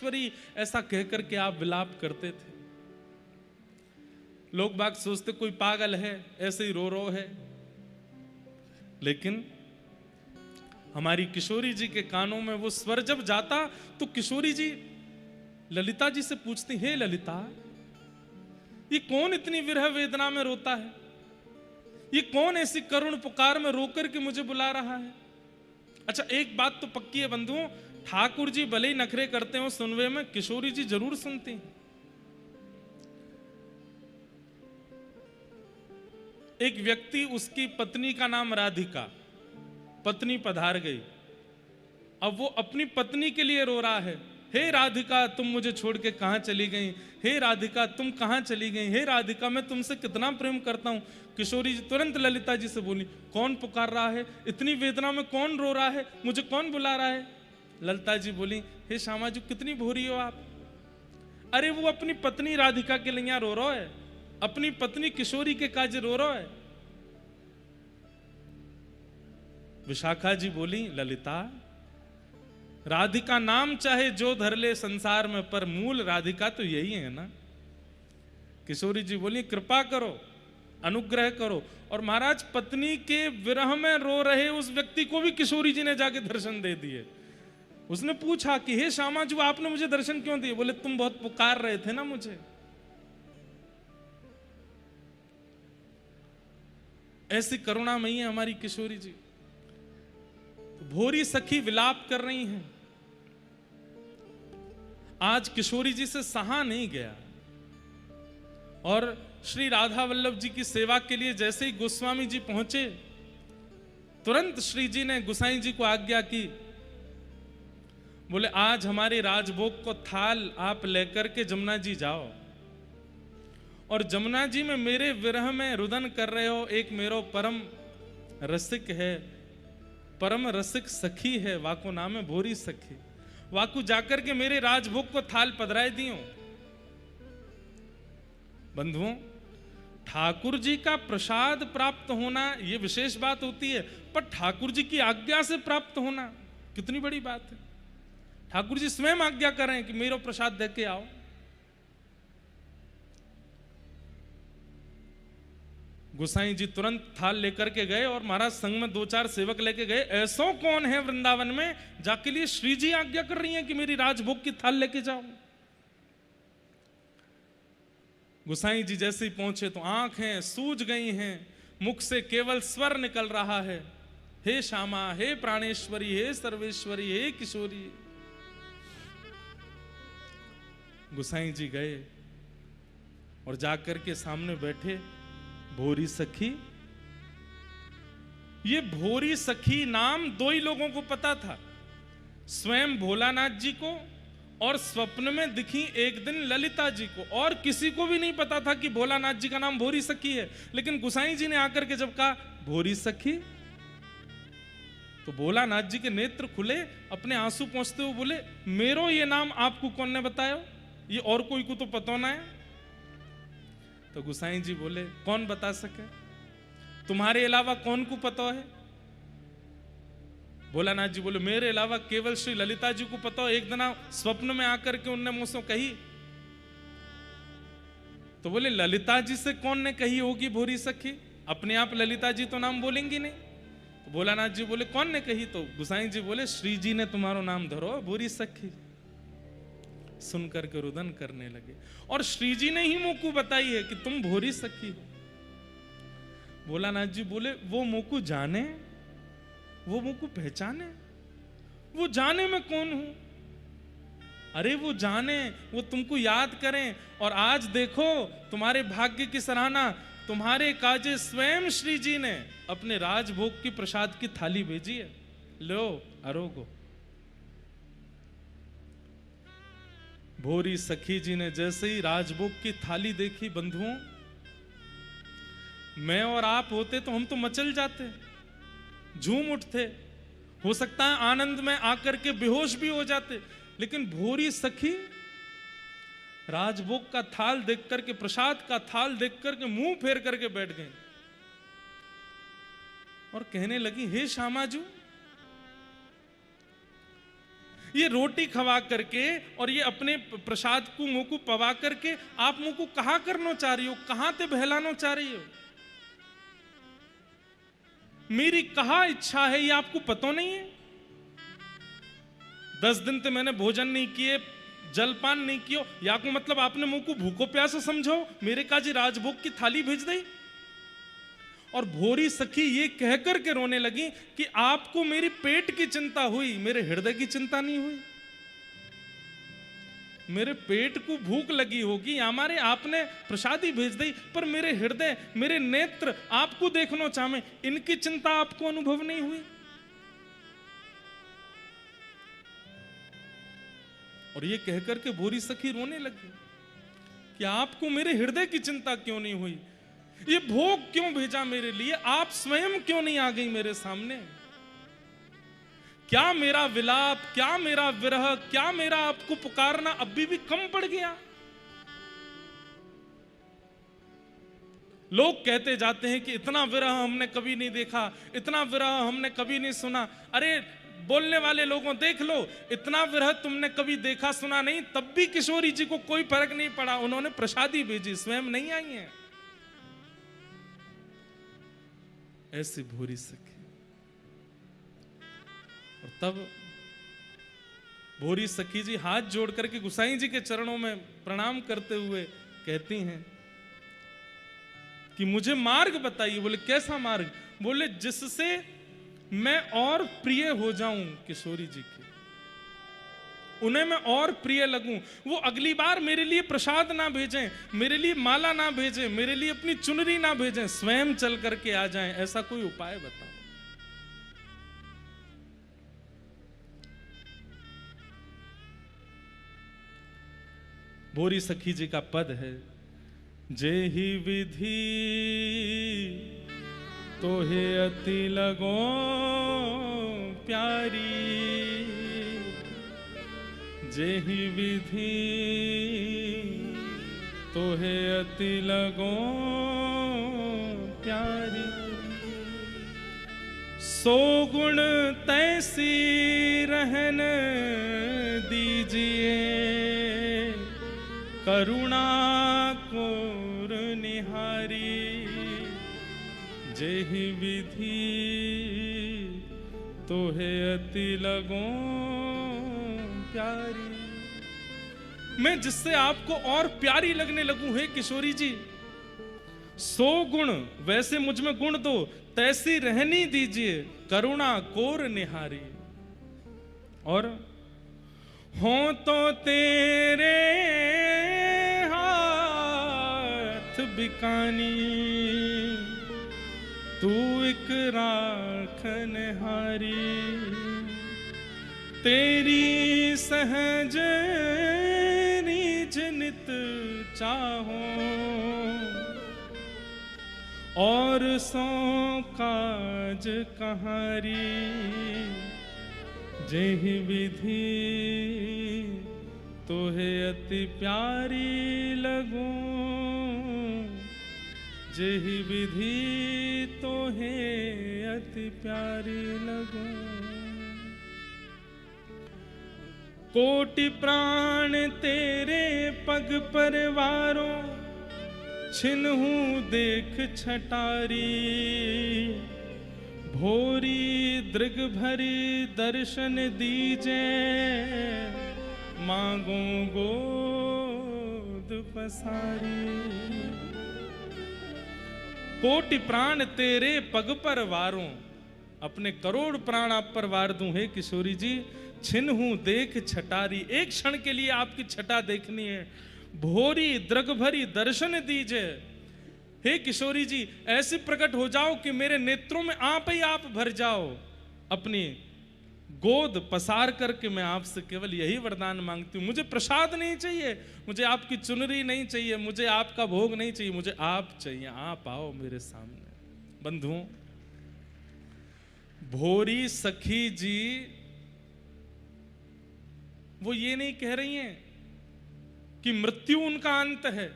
प्राणेश्वरी ऐसा कहकर के आप विलाप करते थे। लोग बाग सोचते कोई पागल है, ऐसे ही रो रो है, लेकिन हमारी किशोरी जी के कानों में वो स्वर जब जाता तो किशोरी जी ललिता जी से पूछती, हे ललिता, ये कौन इतनी विरह वेदना में रोता है? ये कौन ऐसी करुण पुकार में रोकर के मुझे बुला रहा है? अच्छा, एक बात तो पक्की है बंधुओं, ठाकुर जी भले ही नखरे करते हो सुनवे में, किशोरी जी जरूर सुनती हैं। एक व्यक्ति, उसकी पत्नी का नाम राधिका, पत्नी पधार गई। अब वो अपनी पत्नी के लिए रो रहा है, हे राधिका तुम मुझे छोड़ के कहां चली गई, हे राधिका तुम कहां चली गई, हे राधिका मैं तुमसे कितना प्रेम करता हूं। किशोरी जी तुरंत ललिता जी से बोली, कौन पुकार रहा है? इतनी वेदना में कौन रो रहा है? मुझे कौन बुला रहा है? ललिता जी बोली, हे श्यामा जी कितनी भोरी हो आप। अरे वो अपनी पत्नी राधिका के लिए रो रहा है, अपनी पत्नी किशोरी के काज रो रहा है। विशाखा जी बोली, ललिता राधिका नाम चाहे जो धर ले संसार में, पर मूल राधिका तो यही है ना। किशोरी जी बोली, कृपा करो, अनुग्रह करो। और महाराज पत्नी के विरह में रो रहे उस व्यक्ति को भी किशोरी जी ने जाके दर्शन दे दिए। उसने पूछा कि हे श्यामा जी आपने मुझे दर्शन क्यों दिए? बोले तुम बहुत पुकार रहे थे ना मुझे। ऐसी करुणामयी है हमारी किशोरी जी। भोरी सखी विलाप कर रही हैं। आज किशोरी जी से सहा नहीं गया और श्री राधा वल्लभ जी की सेवा के लिए जैसे ही गोस्वामी जी पहुंचे, तुरंत श्री जी ने गुसाई जी को आज्ञा की। बोले आज हमारे राजभोग को थाल आप लेकर के जमुना जी जाओ, और जमुना जी में मेरे विरह में रुदन कर रहे हो एक मेरो परम रसिक है, परम रसिक सखी है, वाको नाम है भोरी सखी, वाकू जाकर के मेरे राजभोग को थाल पधराए दियो। बंधुओं, ठाकुर जी का प्रसाद प्राप्त होना यह विशेष बात होती है, पर ठाकुर जी की आज्ञा से प्राप्त होना कितनी बड़ी बात है। ठाकुर जी स्वयं आज्ञा करें कि मेरा प्रसाद दे के आओ। गोसाई जी तुरंत थाल लेकर के गए और महाराज संग में दो चार सेवक लेके गए। ऐसो कौन है वृंदावन में जाके लिए श्री जी आज्ञा कर रही हैं कि मेरी राजभोग की थाल लेके जाओ। गोसाई जी जैसे ही पहुंचे तो आंखें सूज गई हैं, मुख से केवल स्वर निकल रहा है, हे श्यामा, हे प्राणेश्वरी, हे सर्वेश्वरी, हे किशोरी। गोसाई जी गए और जाकर के सामने बैठे। भोरी सखी, ये भोरी सखी नाम दो ही लोगों को पता था, स्वयं भोलानाथ जी को और स्वप्न में दिखी एक दिन ललिता जी को, और किसी को भी नहीं पता था कि भोलानाथ जी का नाम भोरी सखी है। लेकिन गुसाई जी ने आकर के जब कहा भोरी सखी, तो भोलानाथ जी के नेत्र खुले, अपने आंसू पोंछते हुए बोले, मेरो ये नाम आपको कौन ने बताया? ये और कोई को तो पता ना है। तो गुसाई जी बोले, कौन बता सके, तुम्हारे अलावा कौन को पता है? भोलानाथ जी बोले, मेरे अलावा केवल श्री ललिता जी को पता हो, एक दिन स्वप्न में आकर के उनने मुझसे कही। तो बोले, ललिता जी से कौन ने कही होगी भोरी सखी? अपने आप ललिता जी तो नाम बोलेंगी नहीं। तो भोलानाथ जी बोले, कौन ने कही? तो गुसाई जी बोले, श्री जी ने तुम्हारा नाम धरो भोरी सखी। सुनकर के रुदन करने लगे, और श्री जी ने ही मोकू बताई है कि तुम भोरी सखी हो। भोलानाथ जी बोले, वो मोकू जाने, वो मोकू पहचाने, वो जाने मैं कौन हूं? अरे वो जाने, वो तुमको याद करें। और आज देखो तुम्हारे भाग्य की सराहना, तुम्हारे काजे स्वयं श्री जी ने अपने राजभोग की प्रसाद की थाली भेजी है, लो अरोगो। भोरी सखी जी ने जैसे ही राजभोग की थाली देखी, बंधुओं, मैं और आप होते तो हम तो मचल जाते, झूम उठते, हो सकता है आनंद में आकर के बेहोश भी हो जाते। लेकिन भोरी सखी राजभोग का थाल देख करके, प्रसाद का थाल देख करके मुंह फेर करके बैठ गए और कहने लगी, हे श्यामा जी, ये रोटी खवा करके और ये अपने प्रसाद को मुंह को पवा करके आप मुंह को कहाँ करना चाह रही हो, कहाँ ते बहलाना चाह रही हो? मेरी कहा इच्छा है ये आपको पता नहीं है? 10 दिन तो मैंने भोजन नहीं किए, जलपान नहीं कियो, या को मतलब आपने मुंह को भूखो प्यासो समझो, मेरे काजी राजभोग की थाली भेज दी। और भोरी सखी ये कहकर के रोने लगी कि आपको मेरी पेट की चिंता हुई, मेरे हृदय की चिंता नहीं हुई। मेरे पेट को भूख लगी होगी, हमारे आपने प्रसादी भेज दी, पर मेरे हृदय, मेरे नेत्र आपको देखना चाहे, इनकी चिंता आपको अनुभव नहीं हुई। और ये कहकर के भोरी सखी रोने लगी कि आपको मेरे हृदय की चिंता क्यों नहीं हुई, ये भोग क्यों भेजा मेरे लिए, आप स्वयं क्यों नहीं आ गई मेरे सामने? क्या मेरा विलाप, क्या मेरा विरह, क्या मेरा आपको पुकारना अभी भी कम पड़ गया? लोग कहते जाते हैं कि इतना विरह हमने कभी नहीं देखा, इतना विरह हमने कभी नहीं सुना। अरे बोलने वाले लोगों देख लो, इतना विरह तुमने कभी देखा सुना नहीं, तब भी किशोरी जी को कोई फर्क नहीं पड़ा, उन्होंने प्रसादी भेजी, स्वयं नहीं आई हैं। ऐसी भोरी सखी। और तब भोरी सखी जी हाथ जोड़ करके गुसाई जी के चरणों में प्रणाम करते हुए कहती हैं कि मुझे मार्ग बताइए। बोले कैसा मार्ग? बोले जिससे मैं और प्रिय हो जाऊं किशोरी जी की, उन्हें मैं और प्रिय लगूं, वो अगली बार मेरे लिए प्रसाद ना भेजें, मेरे लिए माला ना भेजें, मेरे लिए अपनी चुनरी ना भेजें, स्वयं चल करके आ जाएं। ऐसा कोई उपाय बताओ। भोरी सखी जी का पद है, जेहि विधि तोहे अति लगो प्यारी, जेहि विधि तोहे अति लगो प्यारी, सो गुण तैसी रहन दीजिए, करुणा कोर निहारी, जेहि विधि तोहे अति लगो प्यारी। मैं जिससे आपको और प्यारी लगने लगूं हे किशोरी जी, सो गुण वैसे मुझ में गुण दो, तैसी रहनी दीजिए, करुणा कोर निहारी। और हो तो तेरे हाथ बिकानी, तू एक राखन हारी, तेरी सहज रीझ नित चाहो, और सो काज कहारी, जेहि विधि तोहे अति प्यारी लगो, जेहि विधि तोहे अति प्यारी लगो। कोटि प्राण तेरे पग परवारो, छिन्हू देख छटारी, भोरी दृग भरी दर्शन दीजे, मांगो गोद पसारी। कोटि प्राण तेरे पग पर वारूं, अपने करोड़ प्राण आप पर वार दूं हे किशोरी जी, छिन्हू देख छटारी, एक क्षण के लिए आपकी छटा देखनी है, भोरी दृग भरी दर्शन दीजिए। हे किशोरी जी ऐसे प्रकट हो जाओ कि मेरे नेत्रों में आप ही आप भर जाओ, अपनी गोद पसार करके मैं आपसे केवल यही वरदान मांगती हूँ। मुझे प्रसाद नहीं चाहिए, मुझे आपकी चुनरी नहीं चाहिए, मुझे आपका भोग नहीं चाहिए, मुझे आप चाहिए। आप आओ मेरे सामने। बंधुओं, भोरी सखी जी वो ये नहीं कह रही हैं कि मृत्यु उनका अंत है,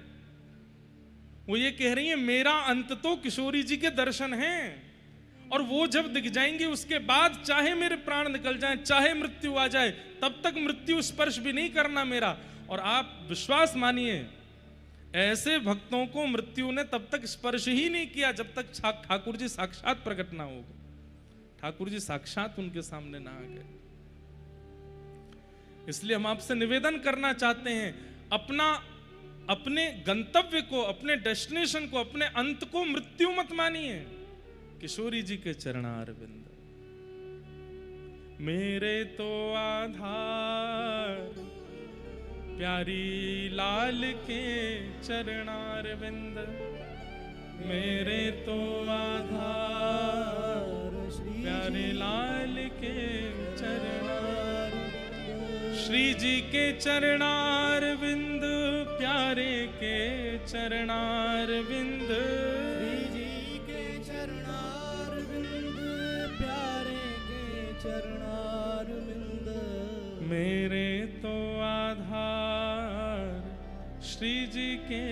वो ये कह रही हैं मेरा अंत तो किशोरी जी के दर्शन हैं। और वो जब दिख जाएंगी उसके बाद चाहे मेरे प्राण निकल जाएं, चाहे मृत्यु आ जाए, तब तक मृत्यु स्पर्श भी नहीं करना मेरा। और आप विश्वास मानिए, ऐसे भक्तों को मृत्यु ने तब तक स्पर्श ही नहीं किया जब तक ठाकुर जी साक्षात प्रकट ना हो गए, ठाकुर जी साक्षात उनके सामने ना आ गए। इसलिए हम आपसे निवेदन करना चाहते हैं, अपने गंतव्य को, अपने डेस्टिनेशन को, अपने अंत को मृत्यु मत मानिए। किशोरी जी के चरणारविंद मेरे तो आधार, प्यारी लाल के चरणारविंद मेरे तो आधार, प्यारे लाल के चरणार, श्री जी के चरणारविंद, प्यारे के चरणारविंद, श्री जी के चरणारविंद, प्यारे के चरणारविंद मेरे तो आधार, श्री जी के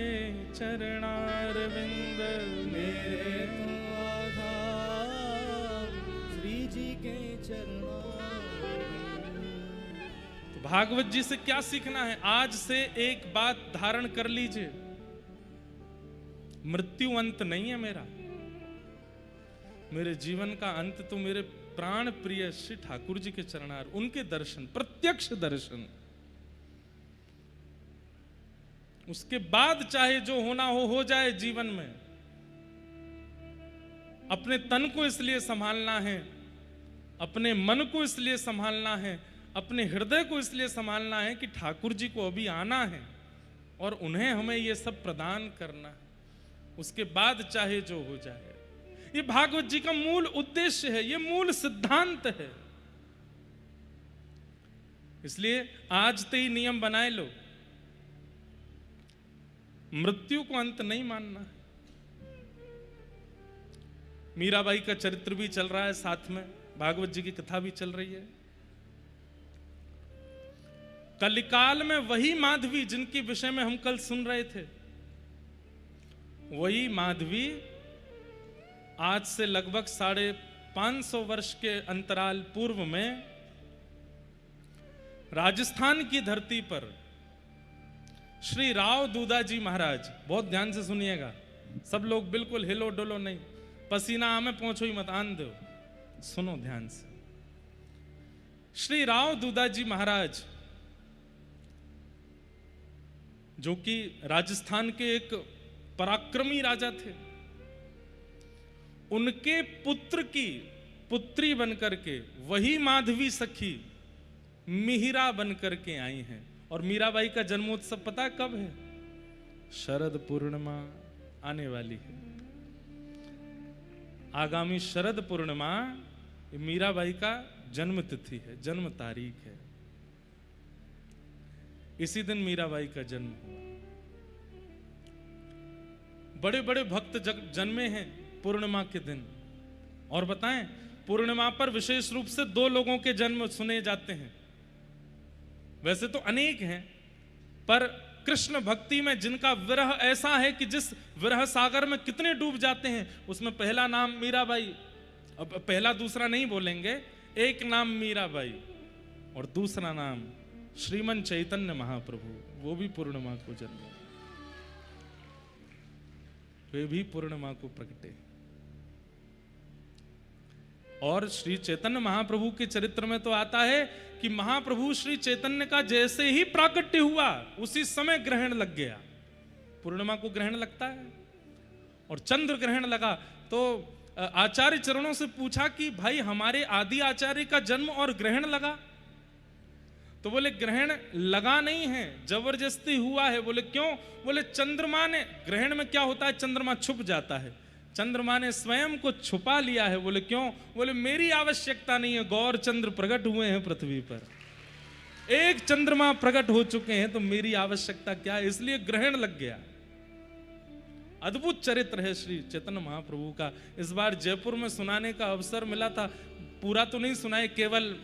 चरणारविंद मेरे तो आधार, श्री जी के चरणारविंद। तो भागवत जी से क्या सीखना है? आज से एक बात धारण कर लीजिए, मृत्यु अंत नहीं है मेरा। मेरे जीवन का अंत तो मेरे प्राण प्रिय श्री ठाकुर जी के चरणार, उनके दर्शन, प्रत्यक्ष दर्शन। उसके बाद चाहे जो होना हो जाए जीवन में। अपने तन को इसलिए संभालना है, अपने मन को इसलिए संभालना है, अपने हृदय को इसलिए संभालना है कि ठाकुर जी को अभी आना है और उन्हें हमें ये सब प्रदान करना है। उसके बाद चाहे जो हो जाए। ये भागवत जी का मूल उद्देश्य है, ये मूल सिद्धांत है। इसलिए आज तो ही नियम बनाए लो, मृत्यु को अंत नहीं मानना है। मीराबाई का चरित्र भी चल रहा है, साथ में भागवत जी की कथा भी चल रही है। कलिकाल में वही माधवी जिनके विषय में हम कल सुन रहे थे, वही माधवी आज से लगभग 550 वर्ष के अंतराल पूर्व में राजस्थान की धरती पर श्री राव दूधाजी महाराज, बहुत ध्यान से सुनिएगा, सब लोग बिल्कुल हिलो डोलो नहीं, पसीना आमे पहुंचो ही मत, आन दो, सुनो ध्यान से। श्री राव दूधाजी महाराज जो कि राजस्थान के एक पराक्रमी राजा थे, उनके पुत्र की पुत्री बनकर के वही माधवी सखी मिहिरा बनकर के आई हैं। और मीराबाई का जन्मोत्सव पता है कब है? शरद पूर्णिमा आने वाली है। आगामी शरद पूर्णिमा मीराबाई का जन्म तिथि है, जन्म तारीख है। इसी दिन मीराबाई का जन्म हुआ। बड़े बड़े भक्त जन्मे हैं पूर्णिमा के दिन। और बताएं, पूर्णिमा पर विशेष रूप से 2 लोगों के जन्म सुने जाते हैं। वैसे तो अनेक हैं, पर कृष्ण भक्ति में जिनका विरह ऐसा है कि जिस विरह सागर में कितने डूब जाते हैं, उसमें पहला नाम मीराबाई। अब पहला दूसरा नहीं बोलेंगे, एक नाम मीराबाई और दूसरा नाम श्रीमन चैतन्य महाप्रभु, वो भी पूर्णिमा को जन्मे, वे भी पूर्णिमा को प्रकटे। और श्री चैतन्य महाप्रभु के चरित्र में तो आता है कि महाप्रभु श्री चैतन्य का जैसे ही प्राकट्य हुआ उसी समय ग्रहण लग गया। पूर्णिमा को ग्रहण लगता है और चंद्र ग्रहण लगा तो आचार्य चरणों से पूछा कि भाई हमारे आदि आचार्य का जन्म और ग्रहण लगा? तो बोले ग्रहण लगा नहीं है, जबरदस्ती हुआ है। बोले क्यों? बोले चंद्रमा ने, ग्रहण में क्या होता है, चंद्रमा छुप जाता है, चंद्रमा ने स्वयं को छुपा लिया है। बोले क्यों? बोले मेरी आवश्यकता नहीं है, गौर चंद्र प्रकट हुए हैं पृथ्वी पर, एक चंद्रमा प्रकट हो चुके हैं, तो मेरी आवश्यकता क्या है, इसलिए ग्रहण लग गया। अद्भुत चरित्र है श्री चैतन्य महाप्रभु का। इस बार जयपुर में सुनाने का अवसर मिला था, पूरा तो नहीं सुनाए, केवल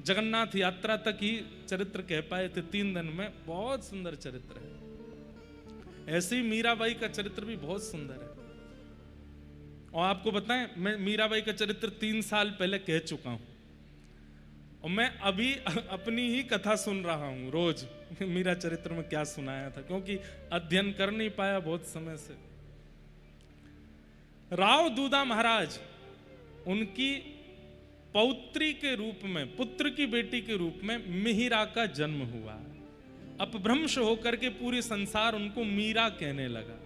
जगन्नाथ यात्रा तक ही चरित्र कह पाए थे 3 दिन में। बहुत सुंदर चरित्र है। ऐसे ही मीराबाई का चरित्र भी बहुत सुंदर है। और आपको बताएं, मैं मीराबाई का चरित्र 3 साल पहले कह चुका हूं और मैं अभी अपनी ही कथा सुन रहा हूं रोज। मीरा चरित्र में क्या सुनाया था, क्योंकि अध्ययन कर नहीं पाया बहुत समय से। राव दूधा महाराज, उनकी पौत्री के रूप में, पुत्र की बेटी के रूप में मिहिरा का जन्म हुआ। अपभ्रंश होकर के पूरे संसार उनको मीरा कहने लगा।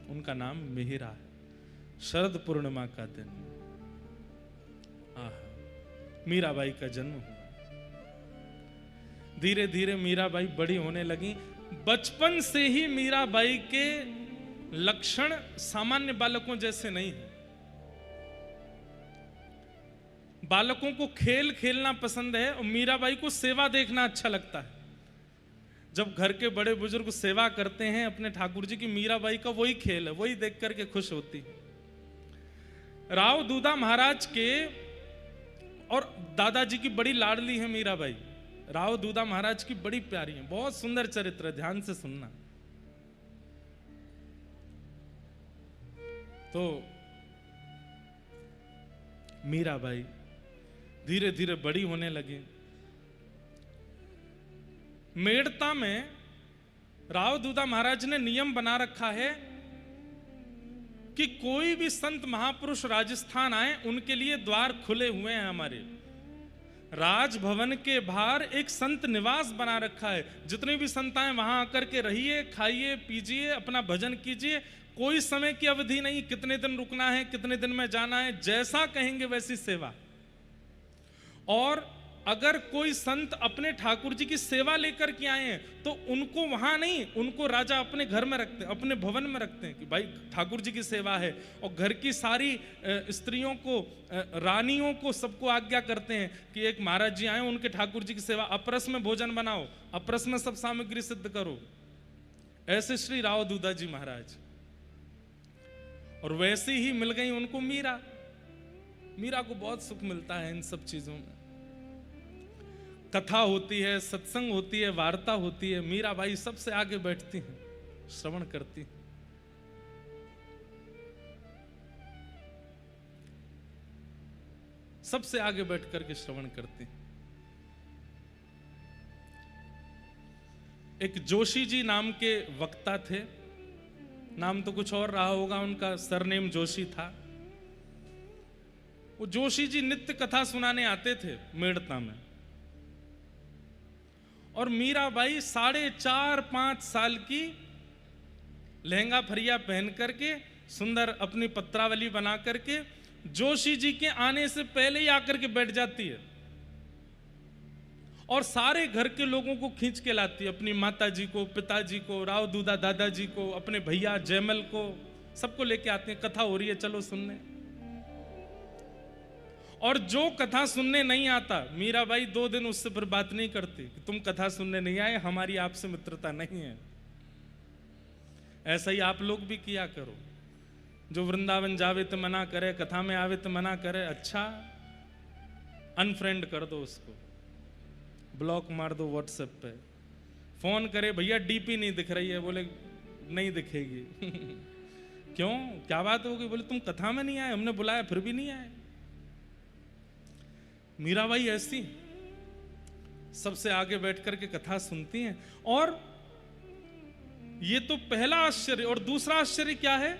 उनका नाम मिहिरा है। शरद पूर्णिमा का दिन मीराबाई का जन्म हुआ। धीरे धीरे मीराबाई बड़ी होने लगी। बचपन से ही मीराबाई के लक्षण सामान्य बालकों जैसे नहीं है। बालकों को खेल खेलना पसंद है और मीराबाई को सेवा देखना अच्छा लगता है। जब घर के बड़े बुजुर्ग सेवा करते हैं अपने ठाकुर जी की, मीराबाई का वही खेल है, वही देख करके खुश होती है। राव दूधा महाराज के और दादाजी की बड़ी लाडली है मीराबाई। राव दूधा महाराज की बड़ी प्यारी है, बहुत सुंदर चरित्र है, ध्यान से सुनना। तो मीराबाई धीरे धीरे बड़ी होने लगी। मेड़ता में राव दूधा महाराज ने नियम बना रखा है कि कोई भी संत महापुरुष राजस्थान आए, उनके लिए द्वार खुले हुए हैं। हमारे राजभवन के बाहर एक संत निवास बना रखा है। जितने भी संत आए वहां आकर के रहिए, खाइए, पीजिए, अपना भजन कीजिए। कोई समय की अवधि नहीं, कितने दिन रुकना है, कितने दिन में जाना है, जैसा कहेंगे वैसी सेवा। और अगर कोई संत अपने ठाकुर जी की सेवा लेकर के आए हैं तो उनको वहां नहीं, उनको राजा अपने घर में रखते हैं, अपने भवन में रखते हैं कि भाई ठाकुर जी की सेवा है। और घर की सारी स्त्रियों को, रानियों को, सबको आज्ञा करते हैं कि एक महाराज जी आए, उनके ठाकुर जी की सेवा, अपरस में भोजन बनाओ, अपरस में सब सामग्री सिद्ध करो। ऐसे श्री राव दूधा जी महाराज। और वैसे ही मिल गई उनको मीरा। मीरा को बहुत सुख मिलता है इन सब चीजों में। कथा होती है, सत्संग होती है, वार्ता होती है, मीराबाई सबसे आगे बैठती हैं, श्रवण करती हैं। सबसे आगे बैठ करके श्रवण करती हैं। एक जोशी जी नाम के वक्ता थे, नाम तो कुछ और रहा होगा, उनका सरनेम जोशी था। वो जोशी जी नित्य कथा सुनाने आते थे मेड़ता में। और मीराबाई 4.5-5 साल की लहंगा फरिया पहन करके, सुंदर अपनी पत्रावली बना करके जोशी जी के आने से पहले ही आकर के बैठ जाती है और सारे घर के लोगों को खींच के लाती है। अपनी माता जी को, पिताजी को, राव दूधा दादाजी को, अपने भैया जयमल को, सबको लेके आते हैं। कथा हो रही है, चलो सुनने। और जो कथा सुनने नहीं आता, मीराबाई 2 दिन उससे फिर बात नहीं करती कि तुम कथा सुनने नहीं आए, हमारी आपसे मित्रता नहीं है। ऐसा ही आप लोग भी किया करो। जो वृंदावन जावे तो मना करे, कथा में आवे तो मना करे, अच्छा अनफ्रेंड कर दो उसको, ब्लॉक मार दो व्हाट्सएप पे। फोन करे, भैया डीपी नहीं दिख रही है, बोले नहीं दिखेगी। क्यों, क्या बात होगी? बोले तुम कथा में नहीं आए, हमने बुलाया फिर भी नहीं आए। मीराबाई ऐसी सबसे आगे बैठ करके कथा सुनती हैं। और ये तो पहला आश्चर्य। और दूसरा आश्चर्य क्या है?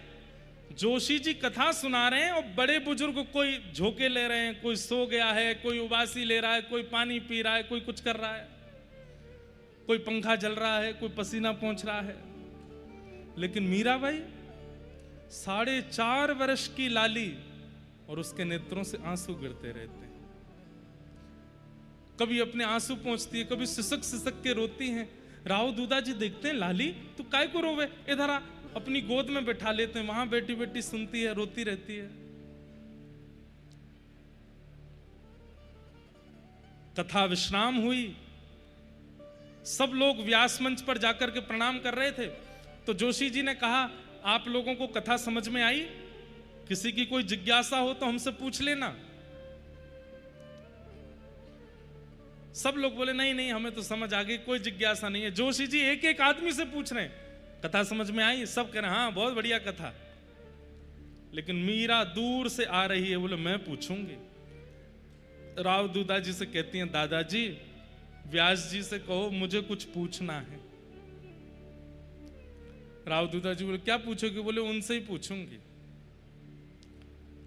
जोशी जी कथा सुना रहे हैं और बड़े बुजुर्ग कोई झोंके ले रहे हैं, कोई सो गया है, कोई उबासी ले रहा है, कोई पानी पी रहा है, कोई कुछ कर रहा है, कोई पंखा जल रहा है, कोई पसीना पहुंच रहा है। लेकिन मीराबाई 4.5 वर्ष की लाली और उसके नेत्रों से आंसू गिरते रहते हैं। कभी अपने आंसू पहुंचती है, कभी सिसक सिसक के रोती हैं। राव दूधा जी देखते हैं, लाली तू काय को रोवे, इधर आ। अपनी गोद में बैठा लेते हैं, वहां बैठी बैठी सुनती है, रोती रहती है। कथा विश्राम हुई, सब लोग व्यास मंच पर जाकर के प्रणाम कर रहे थे। तो जोशी जी ने कहा, आप लोगों को कथा समझ में आई? किसी की कोई जिज्ञासा हो तो हमसे पूछ लेना। सब लोग बोले नहीं नहीं, हमें तो समझ आ गई, कोई जिज्ञासा नहीं है। जोशी जी एक एक आदमी से पूछ रहे हैं, कथा समझ में आई? सब कह रहे हैं हाँ बहुत बढ़िया कथा। लेकिन मीरा दूर से आ रही है, बोले मैं पूछूंगी। राव दूधा जी से कहती हैं, दादाजी व्यास जी से कहो मुझे कुछ पूछना है। राव दूधा जी बोले क्या पूछोगे? बोले उनसे ही पूछूंगी।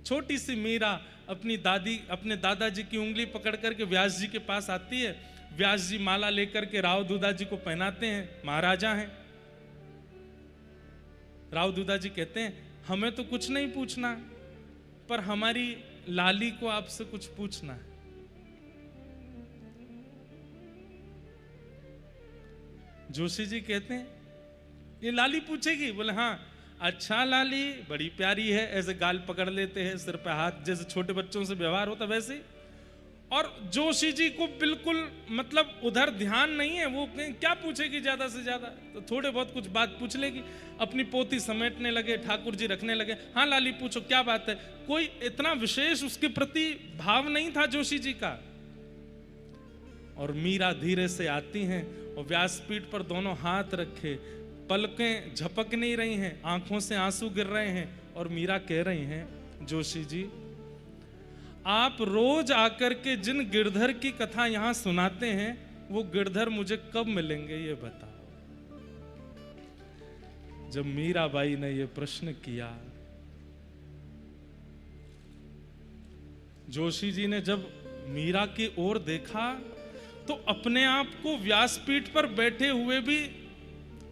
छोटी सी मीरा अपने दादाजी की उंगली पकड़ करके व्यास जी के पास आती है। व्यास जी माला लेकर के राव दूधा जी को पहनाते हैं, महाराजा हैं। राव दूधा जी कहते हैं हमें तो कुछ नहीं पूछना, पर हमारी लाली को आपसे कुछ पूछना है। जोशी जी कहते हैं ये लाली पूछेगी? बोले हाँ। अच्छा लाली बड़ी प्यारी है, ऐसे गाल पकड़ लेते हैं, सिर पे हाथ, जैसे छोटे बच्चों से व्यवहार होता वैसे ही। और जोशी जी को बिल्कुल मतलब उधर ध्यान नहीं है, वो क्या पूछेगी ज्यादा से ज्यादा, तो थोड़े बहुत कुछ बात पूछ लेगी। अपनी पोती समेटने लगे, ठाकुर जी रखने लगे। हाँ लाली पूछो क्या बात है। कोई इतना विशेष उसके प्रति भाव नहीं था जोशी जी का। और मीरा धीरे से आती हैं और व्यासपीठ पर दोनों हाथ रखे, पलकें झपक नहीं रही हैं, आंखों से आंसू गिर रहे हैं। और मीरा कह रही हैं, जोशी जी आप रोज आकर के जिन गिरधर की कथा यहां सुनाते हैं, वो गिरधर मुझे कब मिलेंगे ये बताओ। जब मीराबाई ने ये प्रश्न किया, जोशी जी ने जब मीरा की ओर देखा तो अपने आप को व्यासपीठ पर बैठे हुए भी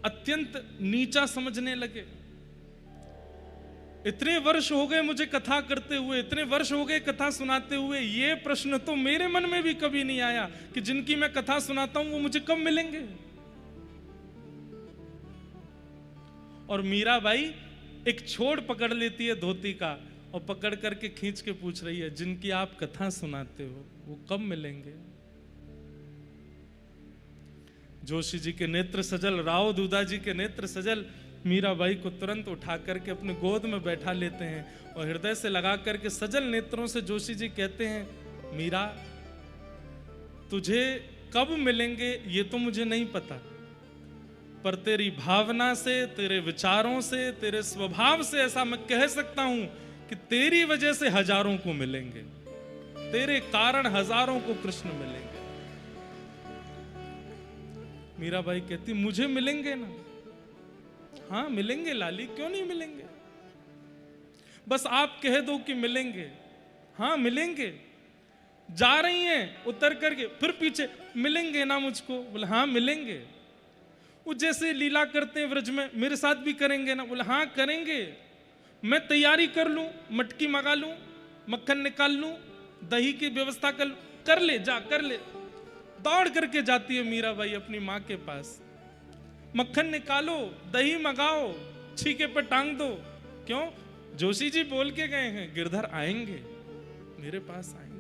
अत्यंत नीचा समझने लगे। इतने वर्ष हो गए मुझे कथा करते हुए, इतने वर्ष हो गए कथा सुनाते हुए, ये प्रश्न तो मेरे मन में भी कभी नहीं आया कि जिनकी मैं कथा सुनाता हूं वो मुझे कब मिलेंगे। और मीराबाई एक छोड़ पकड़ लेती है धोती का और पकड़ करके खींच के पूछ रही है, जिनकी आप कथा सुनाते हो वो कब मिलेंगे। जोशी जी के नेत्र सजल, राव दूधा जी के नेत्र सजल, मीराबाई को तुरंत उठा करके अपने गोद में बैठा लेते हैं और हृदय से लगा करके सजल नेत्रों से जोशी जी कहते हैं, मीरा तुझे कब मिलेंगे ये तो मुझे नहीं पता, पर तेरी भावना से, तेरे विचारों से, तेरे स्वभाव से ऐसा मैं कह सकता हूं कि तेरी वजह से हजारों को मिलेंगे, तेरे कारण हजारों को कृष्ण मिलेंगे। मीराबाई कहती मुझे मिलेंगे ना? हाँ मिलेंगे लाली, क्यों नहीं मिलेंगे, बस आप कह दो कि मिलेंगे। हाँ मिलेंगे। जा रही हैं उतर करके, फिर पीछे, मिलेंगे ना मुझको? बोले हाँ मिलेंगे। वो जैसे लीला करते हैं व्रज में, मेरे साथ भी करेंगे ना? बोले हाँ करेंगे। मैं तैयारी कर लूं, मटकी मंगा लूं, मक्खन निकाल लूं, दही की व्यवस्था कर ले, जा कर ले। दौड़ करके जाती है मीराबाई अपनी माँ के पास, मक्खन निकालो, दही मंगाओ, छीके पर टांग दो। क्यों? जोशी जी बोल के गए हैं गिरधर आएंगे, मेरे पास आएंगे।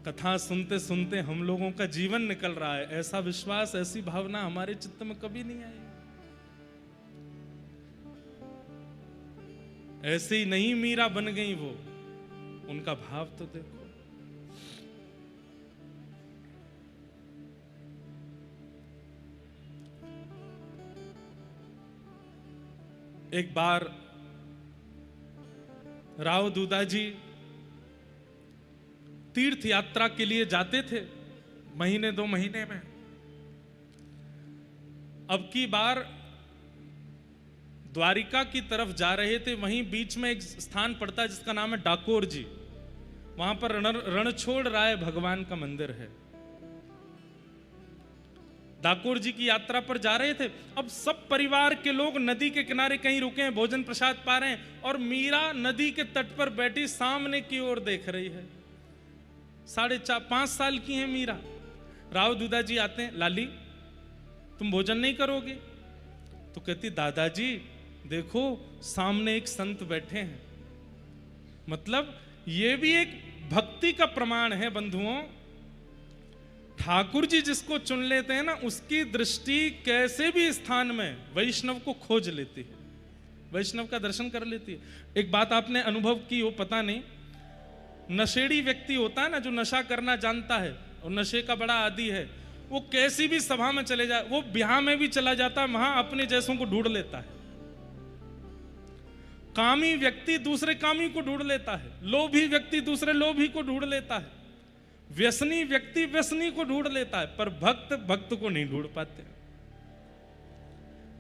कथा सुनते सुनते हम लोगों का जीवन निकल रहा है, ऐसा विश्वास, ऐसी भावना हमारे चित्त में कभी नहीं आई। ऐसे ही नहीं मीरा बन गई वो, उनका भाव तो देखो। एक बार राव दूधा जी तीर्थ यात्रा के लिए जाते थे, महीने 2 महीने में। अब की बार द्वारिका की तरफ जा रहे थे, वहीं बीच में एक स्थान पड़ता है जिसका नाम है डाकोर जी। वहां पर रणछोड़ राय भगवान का मंदिर है। डाकोर जी की यात्रा पर जा रहे थे। अब सब परिवार के लोग नदी के किनारे कहीं रुके हैं, भोजन प्रसाद पा रहे हैं, और मीरा नदी के तट पर बैठी सामने की ओर देख रही है। 4.5 साल की है मीरा। राव दूधा जी आते हैं, लाली तुम भोजन नहीं करोगे? तो कहती दादाजी देखो सामने एक संत बैठे हैं। मतलब ये भी एक भक्ति का प्रमाण है बंधुओं। ठाकुर जी जिसको चुन लेते हैं ना, उसकी दृष्टि कैसे भी स्थान में वैष्णव को खोज लेती है, वैष्णव का दर्शन कर लेती है। एक बात आपने अनुभव की हो पता नहीं, नशेड़ी व्यक्ति होता है ना, जो नशा करना जानता है और नशे का बड़ा आदी है, वो कैसी भी सभा में चले जाए, वो ब्याह में भी चला जाता है, वहां अपने जैसों को ढूंढ लेता है। कामी व्यक्ति दूसरे कामी को ढूंढ लेता है, लोभी व्यक्ति दूसरे लोभी को ढूंढ लेता है, व्यसनी व्यक्ति व्यसनी को ढूंढ लेता है, पर भक्त भक्त को नहीं ढूंढ पाते।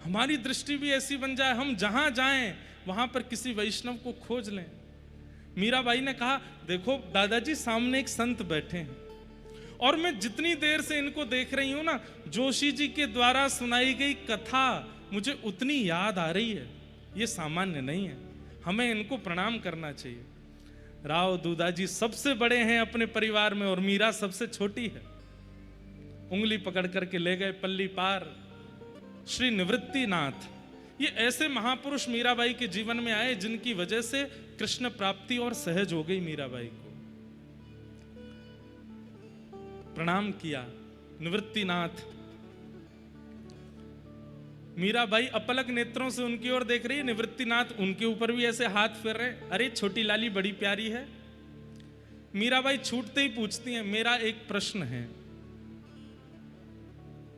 हमारी दृष्टि भी ऐसी बन जाए, हम जहां जाएं वहां पर किसी वैष्णव को खोज लें। मीराबाई ने कहा, देखो दादाजी सामने एक संत बैठे हैं और मैं जितनी देर से इनको देख रही हूं ना, जोशी जी के द्वारा सुनाई गई कथा मुझे उतनी याद आ रही है। ये सामान्य नहीं है, हमें इनको प्रणाम करना चाहिए। राव दूधाजी सबसे बड़े हैं अपने परिवार में और मीरा सबसे छोटी है। उंगली पकड़ करके ले गए पल्ली पार। श्री निवृत्तिनाथ, ये ऐसे महापुरुष मीराबाई के जीवन में आए जिनकी वजह से कृष्ण प्राप्ति और सहज हो गई। मीराबाई को प्रणाम किया। निवृत्तिनाथ, मीराबाई अपलक नेत्रों से उनकी ओर देख रही है, निवृत्तिनाथ उनके ऊपर भी ऐसे हाथ फेर रहे। अरे छोटी लाली बड़ी प्यारी है। मीराबाई छूटते ही पूछती हैं, मेरा एक प्रश्न है।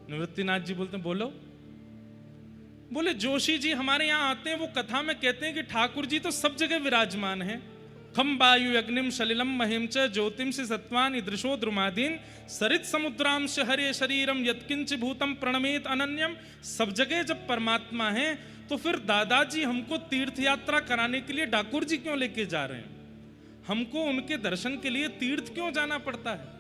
निवृत्तिनाथ जी बोलते हैं, बोलो। बोले, जोशी जी हमारे यहां आते हैं, वो कथा में कहते हैं कि ठाकुर जी तो सब जगह विराजमान है। खम वायु अग्निम सलिलम महिम च ज्योतिम से सत्वान दृशो द्रुमादीन सरित समुद्राम हरे शरीरम यत्किंच भूतम प्रणमेत अनन्यम। सब जगह जब परमात्मा है तो फिर दादाजी हमको तीर्थ यात्रा कराने के लिए ठाकुर जी क्यों लेके जा रहे हैं? हमको उनके दर्शन के लिए तीर्थ क्यों जाना पड़ता है?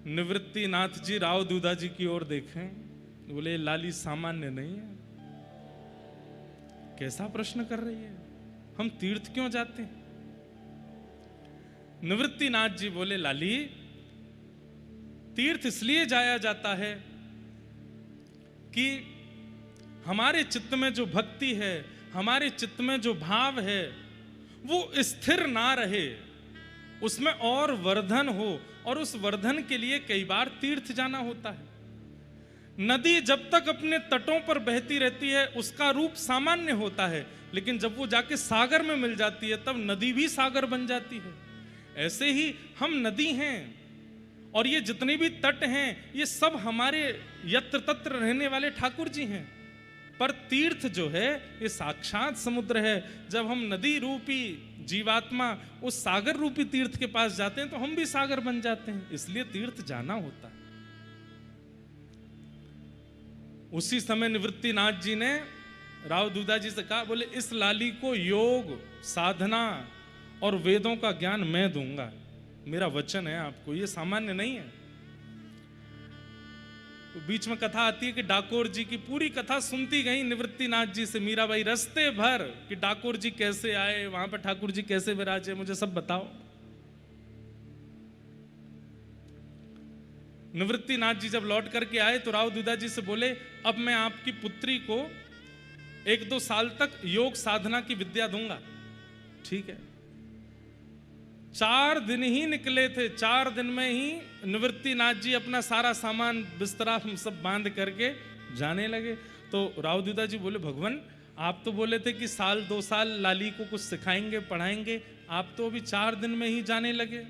निवृत्तिनाथ जी राव दूधाजी की ओर देखें, बोले लाली सामान्य नहीं है। कैसा प्रश्न कर रही है, हम तीर्थ क्यों जाते हैं? निवृत्तिनाथ जी बोले, लाली तीर्थ इसलिए जाया जाता है कि हमारे चित्त में जो भक्ति है, हमारे चित्त में जो भाव है, वो स्थिर ना रहे, उसमें और वर्धन हो, और उस वर्धन के लिए कई बार तीर्थ जाना होता है। नदी जब तक अपने तटों पर बहती रहती है उसका रूप सामान्य होता है, लेकिन जब वो जाके सागर में मिल जाती है तब नदी भी सागर बन जाती है। ऐसे ही हम नदी हैं और ये जितने भी तट हैं ये सब हमारे यत्र तत्र रहने वाले ठाकुर जी हैं। पर तीर्थ जो है ये साक्षात समुद्र है। जब हम नदी रूपी जीवात्मा उस सागर रूपी तीर्थ के पास जाते हैं तो हम भी सागर बन जाते हैं, इसलिए तीर्थ जाना होता है। उसी समय निवृत्तिनाथ जी ने राव दूधाजी से कहा, बोले इस लाली को योग साधना और वेदों का ज्ञान मैं दूंगा, मेरा वचन है आपको, ये सामान्य नहीं है। तो बीच में कथा आती है कि डाकोर जी की पूरी कथा सुनती गई निवृत्तिनाथ जी से मीराबाई रस्ते भर कि डाकोर जी कैसे आए, वहां पर ठाकुर जी कैसे विराजे, मुझे सब बताओ। निवृत्तिनाथ जी जब लौट करके आए तो राव दूधाजी से बोले, अब मैं आपकी पुत्री को 1-2 साल तक योग साधना की विद्या दूंगा। ठीक है। 4 दिन ही निकले थे, 4 दिन में ही निवृत्तिनाथ जी अपना सारा सामान बिस्तरा सब बांध करके जाने लगे। तो राव दूधाजी बोले, भगवान आप तो बोले थे कि 1-2 साल लाली को कुछ सिखाएंगे पढ़ाएंगे, आप तो अभी 4 दिन में ही जाने लगे।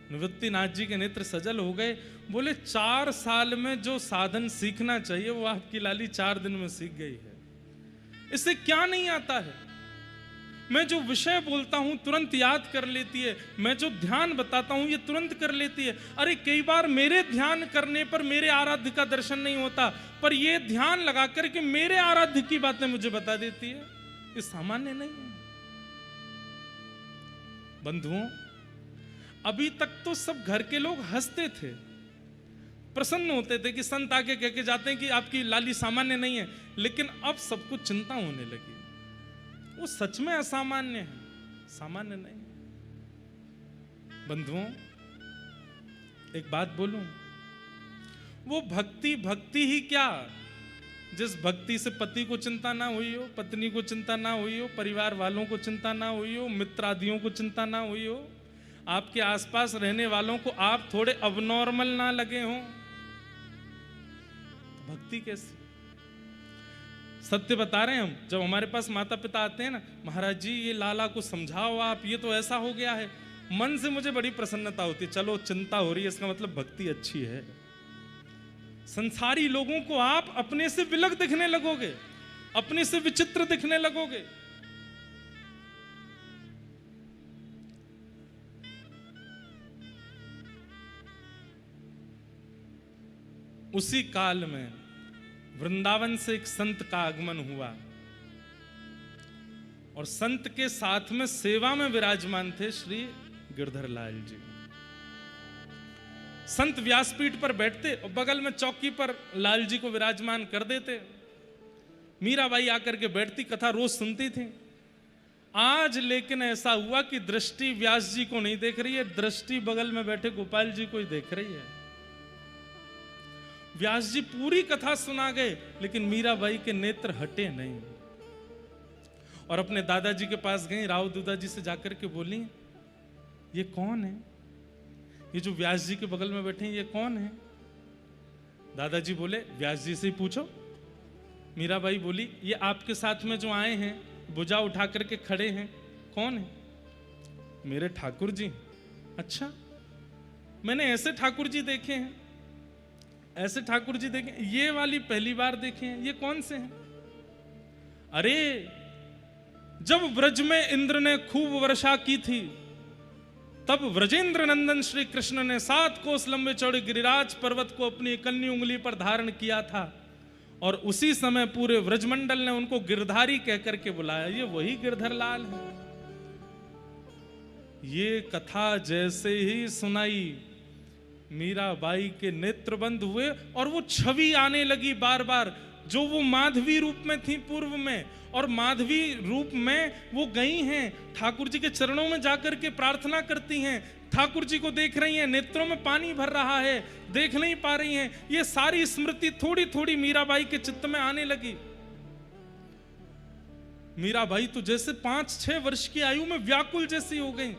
निवृत्तिनाथ जी के नेत्र सजल हो गए। बोले 4 साल में जो साधन सीखना चाहिए वो आपकी लाली 4 दिन में सीख गई है। इससे क्या नहीं आता है? मैं जो विषय बोलता हूं तुरंत याद कर लेती है, मैं जो ध्यान बताता हूं ये तुरंत कर लेती है। अरे कई बार मेरे ध्यान करने पर मेरे आराध्य का दर्शन नहीं होता, पर ये ध्यान लगा करके मेरे आराध्य की बातें मुझे बता देती है। ये सामान्य नहीं है। बंधुओं, अभी तक तो सब घर के लोग हंसते थे, प्रसन्न होते थे कि संत आके कह के जाते हैं कि आपकी लाली सामान्य नहीं है, लेकिन अब सबको चिंता होने लगी। वो सच में असामान्य है, सामान्य नहीं। बंधुओं, एक बात बोलूं, वो भक्ति भक्ति ही क्या, जिस भक्ति से पति को चिंता ना हुई हो, पत्नी को चिंता ना हुई हो, परिवार वालों को चिंता ना हुई हो, मित्रादियों को चिंता ना हुई हो, आपके आसपास रहने वालों को आप थोड़े अबनॉर्मल ना लगे हों, भक्ति कैसी? सत्य बता रहे हैं हम। जब हमारे पास माता पिता आते हैं ना, महाराज जी ये लाला को समझाओ आप, ये तो ऐसा हो गया है, मन से मुझे बड़ी प्रसन्नता होती है। चलो चिंता हो रही है, इसका मतलब भक्ति अच्छी है। संसारी लोगों को आप अपने से विलग दिखने लगोगे, अपने से विचित्र दिखने लगोगे। उसी काल में वृंदावन से एक संत का आगमन हुआ और संत के साथ में सेवा में विराजमान थे श्री गिरधर लाल जी। संत व्यासपीठ पर बैठते और बगल में चौकी पर लाल जी को विराजमान कर देते। मीराबाई आकर के बैठती, कथा रोज सुनती थी। आज लेकिन ऐसा हुआ कि दृष्टि व्यास जी को नहीं देख रही है, दृष्टि बगल में बैठे गोपाल जी को ही देख रही है। व्यास जी पूरी कथा सुना गए, लेकिन मीराबाई के नेत्र हटे नहीं और अपने दादाजी के पास गई। राव दूधा जी से जाकर के बोली, ये कौन है? ये जो व्यास जी के बगल में बैठे हैं, ये कौन है? दादाजी बोले, व्यास जी से ही पूछो। मीराबाई बोली, ये आपके साथ में जो आए हैं, भुजा उठा करके खड़े हैं, कौन है? मेरे ठाकुर जी। अच्छा, मैंने ऐसे ठाकुर जी देखे हैं, ऐसे ठाकुर जी देखे, ये वाली पहली बार देखे हैं। ये कौन से हैं? अरे, जब ब्रज में इंद्र ने खूब वर्षा की थी, तब व्रजेंद्र नंदन श्री कृष्ण ने 7 कोस लंबे चौड़े गिरिराज पर्वत को अपनी इकन्नी उंगली पर धारण किया था और उसी समय पूरे व्रजमंडल ने उनको गिरधारी कहकर के बुलाया। ये वही गिरधर लाल है। ये कथा जैसे ही सुनाई, मीराबाई के नेत्र बंद हुए और वो छवि आने लगी बार बार, जो वो माधवी रूप में थी पूर्व में, और माधवी रूप में वो गई हैं, ठाकुर जी के चरणों में जाकर के प्रार्थना करती हैं, ठाकुर जी को देख रही हैं, नेत्रों में पानी भर रहा है, देख नहीं पा रही हैं। ये सारी स्मृति थोड़ी थोड़ी मीराबाई के चित्त में आने लगी। मीराबाई तो जैसे 5-6 वर्ष की आयु में व्याकुल जैसी हो गई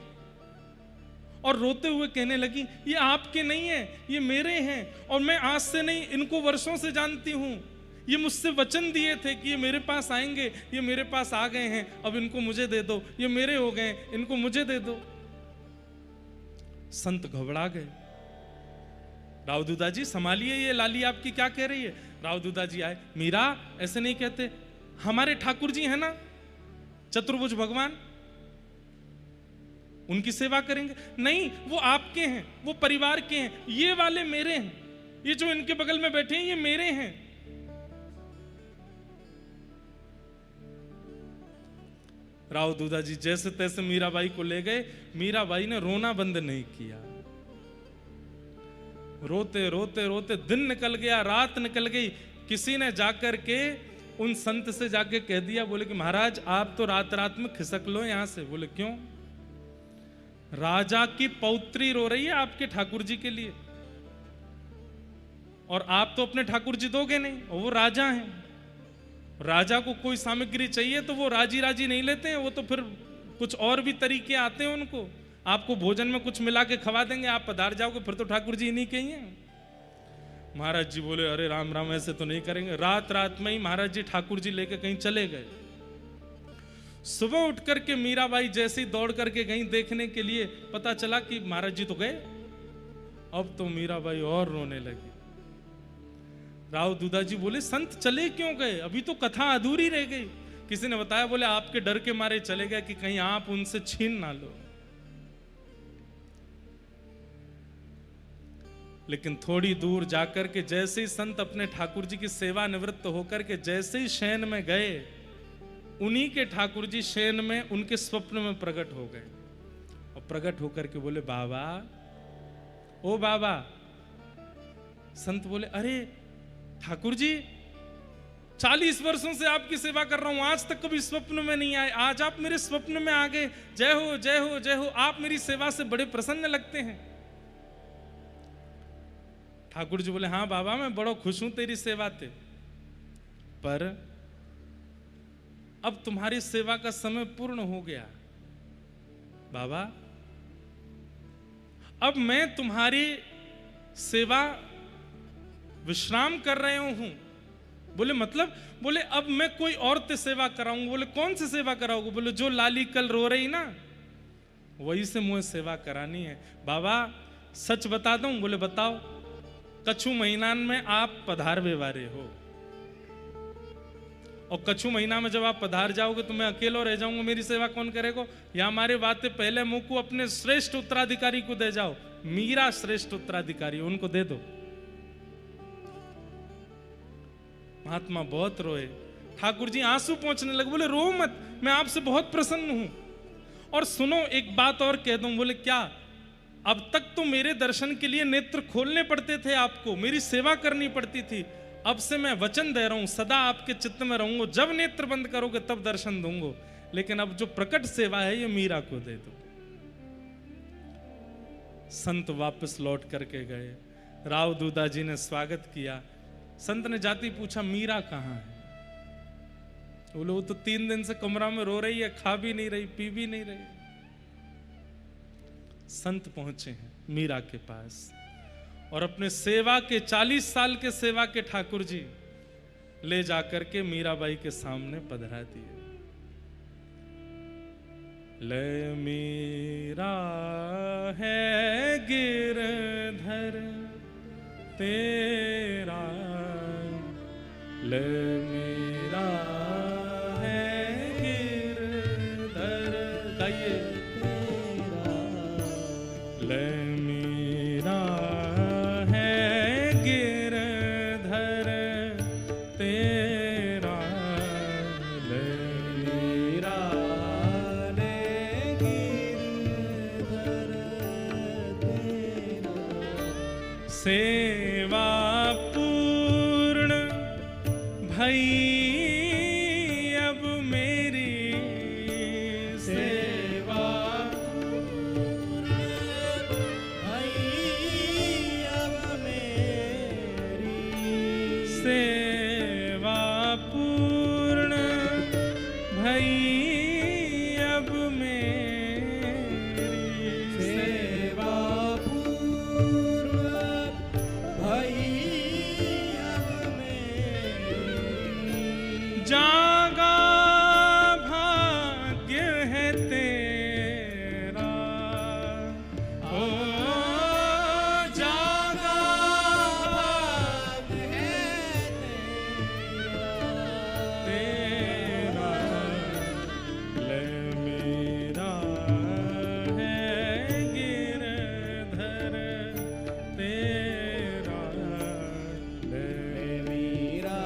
और रोते हुए कहने लगी, ये आपके नहीं है, ये मेरे हैं और मैं आज से नहीं, इनको वर्षों से जानती हूं। ये मुझसे वचन दिए थे कि ये मेरे पास आएंगे, ये मेरे पास आ गए हैं, अब इनको मुझे दे दो, ये मेरे हो गए, इनको मुझे दे दो। संत घबरा गए। राव दूधा जी संभालिए, ये लाली आपकी क्या कह रही है? राव दूधा जी आए, मीरा ऐसे नहीं कहते, हमारे ठाकुर जी है ना चतुर्भुज भगवान, उनकी सेवा करेंगे। नहीं, वो आपके हैं, वो परिवार के हैं, ये वाले मेरे हैं, ये जो इनके बगल में बैठे हैं ये मेरे हैं। राव दूधा जी जैसे तैसे मीराबाई को ले गए। मीराबाई ने रोना बंद नहीं किया। रोते रोते रोते दिन निकल गया, रात निकल गई। किसी ने जाकर के उन संत से जाके कह दिया, बोले कि महाराज आप तो रात रात में खिसक लो यहां से। बोले क्यों? राजा की पौत्री रो रही है आपके ठाकुर जी के लिए, और आप तो अपने ठाकुर जी दोगे नहीं, और वो राजा हैं। राजा को कोई सामग्री चाहिए तो वो राजी राजी नहीं लेते हैं, वो तो फिर कुछ और भी तरीके आते हैं उनको। आपको भोजन में कुछ मिला के खवा देंगे, आप पधार जाओगे, फिर तो ठाकुर जी नहीं कहिए। महाराज जी बोले, अरे राम राम, ऐसे तो नहीं करेंगे। रात रात में ही महाराज जी ठाकुर जी लेके कहीं चले गए। सुबह उठ करके मीराबाई जैसे ही दौड़ करके गई देखने के लिए, पता चला कि महाराज जी तो गए। अब तो मीराबाई और रोने लगी। राव दूधा जी बोले, संत चले क्यों गए? अभी तो कथा अधूरी रह गई। किसी ने बताया, बोले आपके डर के मारे चले गए कि कहीं आप उनसे छीन ना लो। लेकिन थोड़ी दूर जाकर के जैसे ही संत अपने ठाकुर जी की सेवा निवृत्त होकर के जैसे ही शयन में गए, उन्हीं के ठाकुर जी शयन में उनके स्वप्न में प्रकट हो गए। और प्रकट होकर के बोले, बाबा, ओ बाबा। संत बोले, अरे ठाकुर जी 40 वर्षों से आपकी सेवा कर रहा हूं, आज तक कभी स्वप्न में नहीं आए, आज आप मेरे स्वप्न में आ गए। जय हो जय हो जय हो, आप मेरी सेवा से बड़े प्रसन्न लगते हैं। ठाकुर जी बोले, हाँ बाबा, मैं बड़ा खुश हूं तेरी सेवा से, पर अब तुम्हारी सेवा का समय पूर्ण हो गया। बाबा, अब मैं तुम्हारी सेवा विश्राम कर रहे हूं। बोले मतलब? बोले अब मैं कोई और ते सेवा कराऊंगा। बोले कौन सी सेवा कराओगे? बोले जो लाली कल रो रही ना, वही से मुझे सेवा करानी है। बाबा सच बता दूं? बोले बताओ। कछु महीना में आप पधारवे वारे हो, और कछु महीना में जब आप पधार जाओगे तो मैं अकेला रह जाऊंगा, मेरी सेवा कौन करेगा? या हमारे बातें पहले मुंह को अपने श्रेष्ठ उत्तराधिकारी को दे जाओ, मीरा श्रेष्ठ उत्तराधिकारी, उनको दे दो। महात्मा बहुत रोए, ठाकुर जी आंसू पहुंचने लगे, बोले रो मत, मैं आपसे बहुत प्रसन्न हूं। और सुनो एक बात और कह दूं। बोले क्या? अब तक तो मेरे दर्शन के लिए नेत्र खोलने पड़ते थे, आपको मेरी सेवा करनी पड़ती थी, अब से मैं वचन दे रहा हूं सदा आपके चित्त में रहूंगा, जब नेत्र बंद करोगे तब दर्शन दूंगा, लेकिन अब जो प्रकट सेवा है ये मीरा को दे दो। संत वापस लौट करके गए, राव दूधा जी ने स्वागत किया। संत ने जाती पूछा मीरा कहाँ है? बोले वो तो 3 दिन से कमरा में रो रही है, खा भी नहीं रही, पी भी नहीं रही। संत पहुंचे हैं मीरा के पास और अपने सेवा के 40 साल के सेवा के ठाकुर जी ले जाकर के मीराबाई के सामने पधरा दिए। ले मीरा है गिरधर तेरा, ले मीरा है गिरधर, गाइए। ले मीरा है गिरधर तेरा, ले मीरा है गिरधर तेरा, सेवा पूर्ण भई अब मेरी, सेवा सेवा पूर्ण भई अब मेरी, सेवा पूर्ण भई अब मेरी, जागा भाग्य है तेरा, ओ जागा भाग्य है तेरा, ले मीरा है गिरधर तेरा, ले मीरा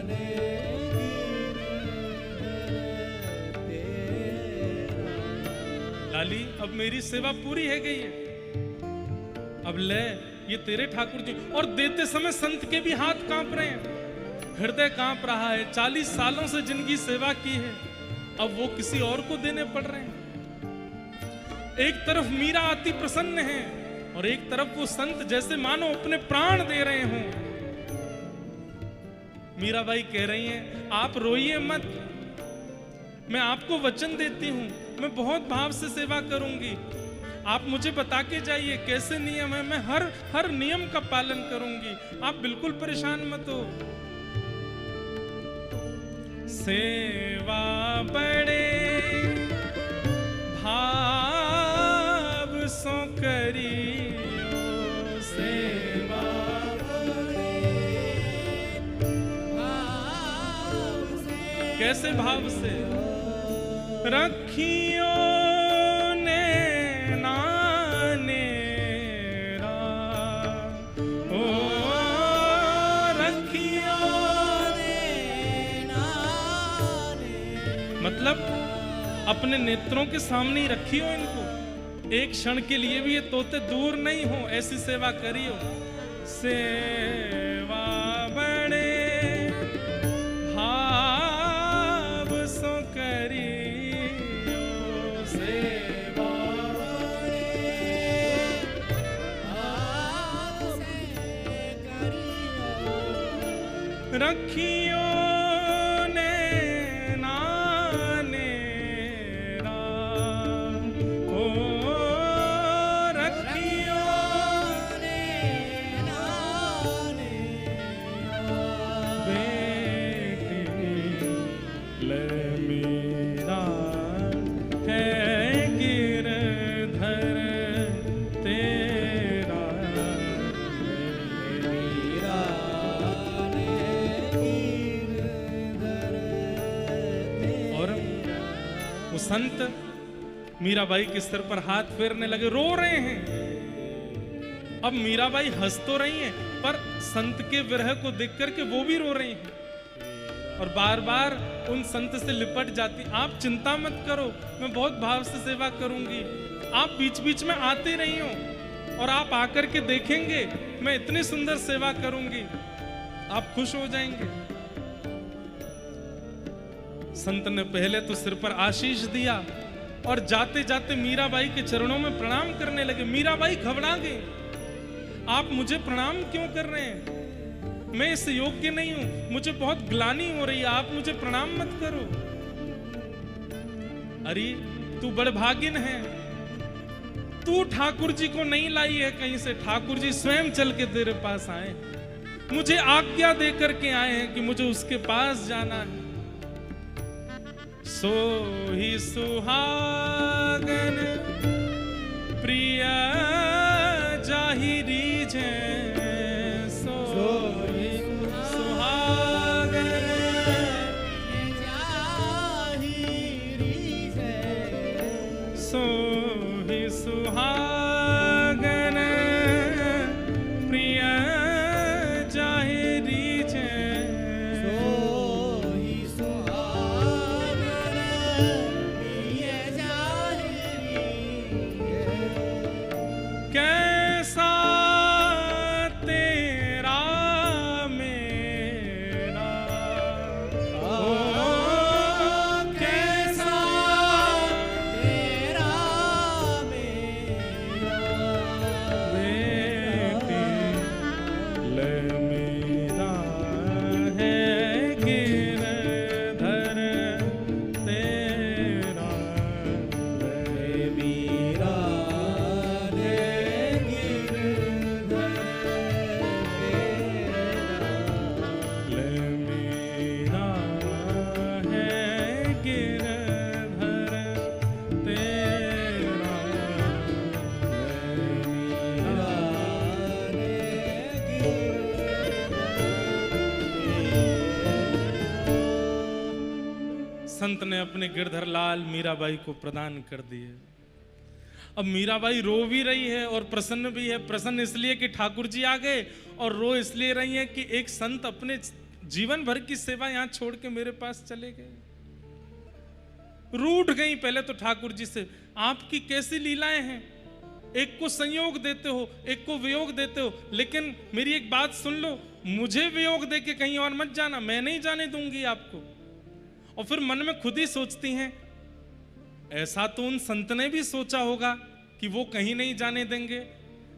ने गिरधर तेरा। लाली अब मेरी सेवा पूरी है गई है, अब ले ये तेरे ठाकुर जी। और देते समय संत के भी हाथ कांप रहे हैं, हृदय कांप रहा है। 40 सालों से जिनकी सेवा की है अब वो किसी और को देने पड़ रहे हैं। एक तरफ मीरा अति प्रसन्न है और एक तरफ वो संत जैसे मानो अपने प्राण दे रहे हों। मीराबाई कह रही हैं आप रोइए मत, मैं आपको वचन देती हूं, मैं बहुत भाव से सेवा करूंगी, आप मुझे बता के जाइए कैसे नियम है, मैं हर नियम का पालन करूंगी, आप बिल्कुल परेशान मत हो। सेवा बड़े भाव सो करियो, सेवा बड़े भाव से, कैसे भाव से? रखियो ने नानेरा, ओ रखियो ने नानेरा, मतलब अपने नेत्रों के सामने ही रखियो इनको, एक क्षण के लिए भी ये तोते दूर नहीं हो, ऐसी सेवा करियो। सेवा बड़े भाव सो करियो, सेवा बड़े भाव से करियो, रखियो ने नानेरा, ओ रखियो ने नानेरा, बेटी ले मीरा है गिरधर तेरा, संत मीराबाई के सिर पर हाथ फेरने लगे, रो रहे हैं। अब मीराबाई हंस तो रही हैं, पर संत के विरह को देख करके वो भी रो रही हैं और बार बार उन संत से लिपट जाती, आप चिंता मत करो, मैं बहुत भाव से सेवा करूंगी, आप बीच बीच में आते रही हो और आप आकर के देखेंगे मैं इतनी सुंदर सेवा करूंगी, आप खुश हो जाएंगे। संत ने पहले तो सिर पर आशीष दिया और जाते जाते मीराबाई के चरणों में प्रणाम करने लगे। मीराबाई घबरा गई, आप मुझे प्रणाम क्यों कर रहे हैं, मैं इस योग्य नहीं हूं, मुझे बहुत ग्लानि हो रही है, आप मुझे प्रणाम मत करो। अरे तू बड़भागिन है, तू ठाकुर जी को नहीं लाई है कहीं से, ठाकुर जी स्वयं चल के तेरे पास आए, मुझे आज्ञा दे करके आए हैं कि मुझे उसके पास जाना है। सो ही सुहागन प्रिय जाहिरी जै, सो ही सुहागन जाहिरी जै, सो ही सुहागन प्रिय जाहिरी जै, सोही सुहागन प्रिय जाहिरी जै। कैसा तेरा मेरा, ओ कैसा तेरा मेरा, बेटी ले मेरा है गिरधर तेरा, हे मीरा रे गिरधर तेरा, ले मेरा है गिरधर तेरा, मीरा संत ने अपने गिरधर लाल मीराबाई को प्रदान कर दिए। अब मीराबाई रो भी रही है और प्रसन्न भी है। प्रसन्न इसलिए कि ठाकुर जी आ गए, और रो इसलिए रही है कि एक संत अपने जीवन भर की सेवा यहां छोड़ के मेरे पास चले गए। रूठ गई पहले तो ठाकुर जी से, आपकी कैसी लीलाएं हैं, एक को संयोग देते हो, एक को वियोग देते हो, लेकिन मेरी एक बात सुन लो, मुझे वियोग दे के कहीं और मत जाना, मैं नहीं जाने दूंगी आपको। और फिर मन में खुद ही सोचती हैं, ऐसा तो उन संत ने भी सोचा होगा कि वो कहीं नहीं जाने देंगे,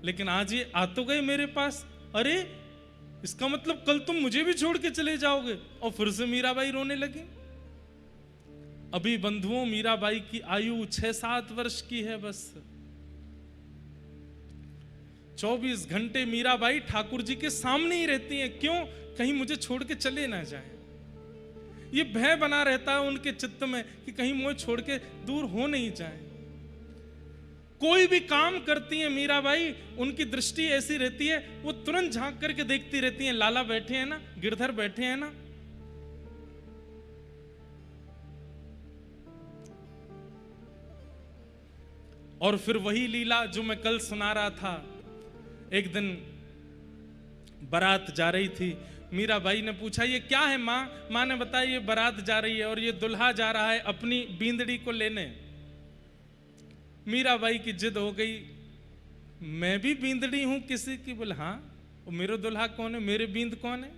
लेकिन आज ये आ तो गए मेरे पास, अरे इसका मतलब कल तुम मुझे भी छोड़ के चले जाओगे। और फिर से मीराबाई रोने लगी। अभी बंधुओं मीराबाई की आयु 6-7 वर्ष की है बस। 24 घंटे मीराबाई ठाकुर जी के सामने ही रहती हैं। क्यों? कहीं मुझे छोड़ के चले ना जाए। ये भय बना रहता है उनके चित्त में कि कहीं मुझे छोड़ के दूर हो नहीं जाए। कोई भी काम करती है मीराबाई, उनकी दृष्टि ऐसी रहती है, वो तुरंत झांक करके देखती रहती हैं, लाला बैठे हैं ना, गिरधर बैठे हैं ना। और फिर वही लीला जो मैं कल सुना रहा था। एक दिन बारात जा रही थी, मीराबाई ने पूछा ये क्या है माँ? माँ ने बताया ये बारात जा रही है और ये दुल्हा जा रहा है अपनी बींदड़ी को लेने। मीराबाई की जिद हो गई, मैं भी बींदड़ी हूं किसी की? बोले हाँ। और मेरे दुल्हा कौन है, मेरे बींद कौन है?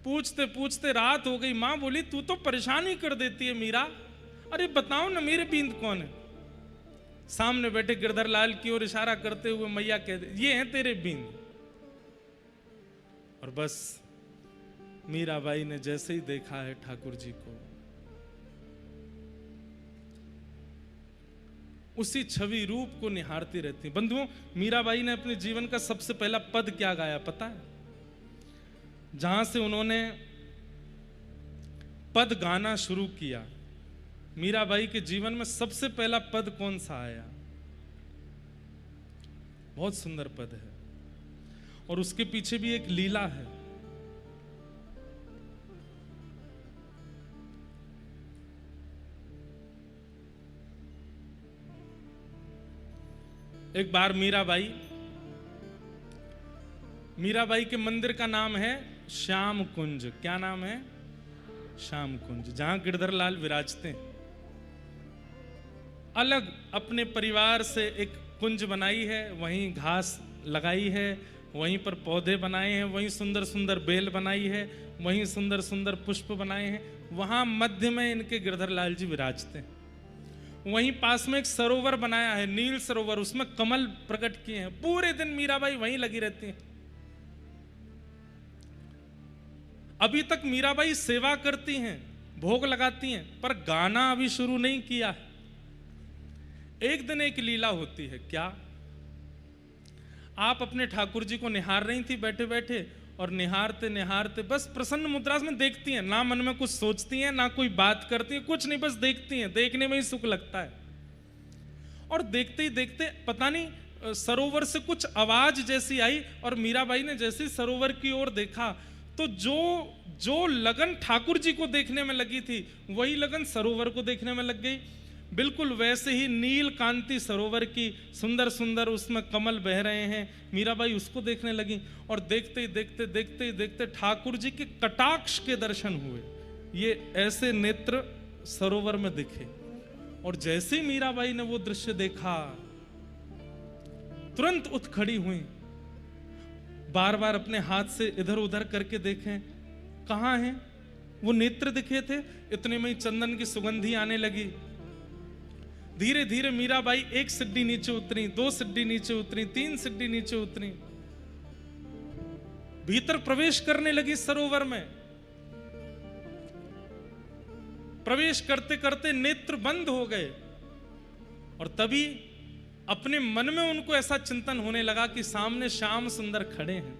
पूछते पूछते रात हो गई। माँ बोली तू तो परेशान ही कर देती है मीरा, अरे बताओ ना मेरे बींद कौन है? सामने बैठे गिरधर लाल की ओर इशारा करते हुए मैया कहते ये हैं तेरे बींद। और बस मीराबाई ने जैसे ही देखा है ठाकुर जी को, उसी छवि रूप को निहारती रहती। बंधुओं, मीराबाई ने अपने जीवन का सबसे पहला पद क्या गाया पता है? जहां से उन्होंने पद गाना शुरू किया, मीराबाई के जीवन में सबसे पहला पद कौन सा आया? बहुत सुंदर पद है और उसके पीछे भी एक लीला है। एक बार मीराबाई के मंदिर का नाम है श्याम कुंज। क्या नाम है? श्याम कुंज, जहां गिरधर लाल विराजते हैं। अलग अपने परिवार से एक कुंज बनाई है, वहीं घास लगाई है, वहीं पर पौधे बनाए हैं, वहीं सुंदर सुंदर बेल बनाई है, वहीं सुंदर सुंदर पुष्प बनाए हैं। वहां मध्य में इनके गिरधर लाल जी विराजते हैं। वहीं पास में एक सरोवर बनाया है, नील सरोवर, उसमें कमल प्रकट किए हैं। पूरे दिन मीराबाई वहीं लगी रहती हैं। अभी तक मीराबाई सेवा करती हैं, भोग लगाती हैं, पर गाना अभी शुरू नहीं किया है। एक दिन एक लीला होती है। क्या? आप अपने ठाकुर जी को निहार रही थी बैठे बैठे, और निहारते निहारते बस प्रसन्न मुद्रा में देखती हैं, ना मन में कुछ सोचती हैं, ना कोई बात करती हैं, कुछ नहीं, बस देखती हैं। देखने में ही सुख लगता है। और देखते ही देखते पता नहीं सरोवर से कुछ आवाज जैसी आई, और मीराबाई ने जैसे सरोवर की ओर देखा तो जो लगन ठाकुर जी को देखने में लगी थी, वही लगन सरोवर को देखने में लग गई। बिल्कुल वैसे ही नील कांति सरोवर की, सुंदर सुंदर उसमें कमल बह रहे हैं। मीराबाई उसको देखने लगी, और देखते ही देखते ठाकुर जी के कटाक्ष के दर्शन हुए। ये ऐसे नेत्र सरोवर में दिखे, और जैसे ही मीराबाई ने वो दृश्य देखा, तुरंत उठ खड़ी हुई, बार बार अपने हाथ से इधर उधर करके देखें कहां हैं वो नेत्र दिखे थे। इतने में ही चंदन की सुगंधी आने लगी। धीरे धीरे मीराबाई एक सीढ़ी नीचे उतरी, 2 सीढ़ी नीचे उतरी, 3 सीढ़ी नीचे उतरी, भीतर प्रवेश करने लगी सरोवर में। प्रवेश करते करते नेत्र बंद हो गए, और तभी अपने मन में उनको ऐसा चिंतन होने लगा कि सामने श्याम सुंदर खड़े हैं।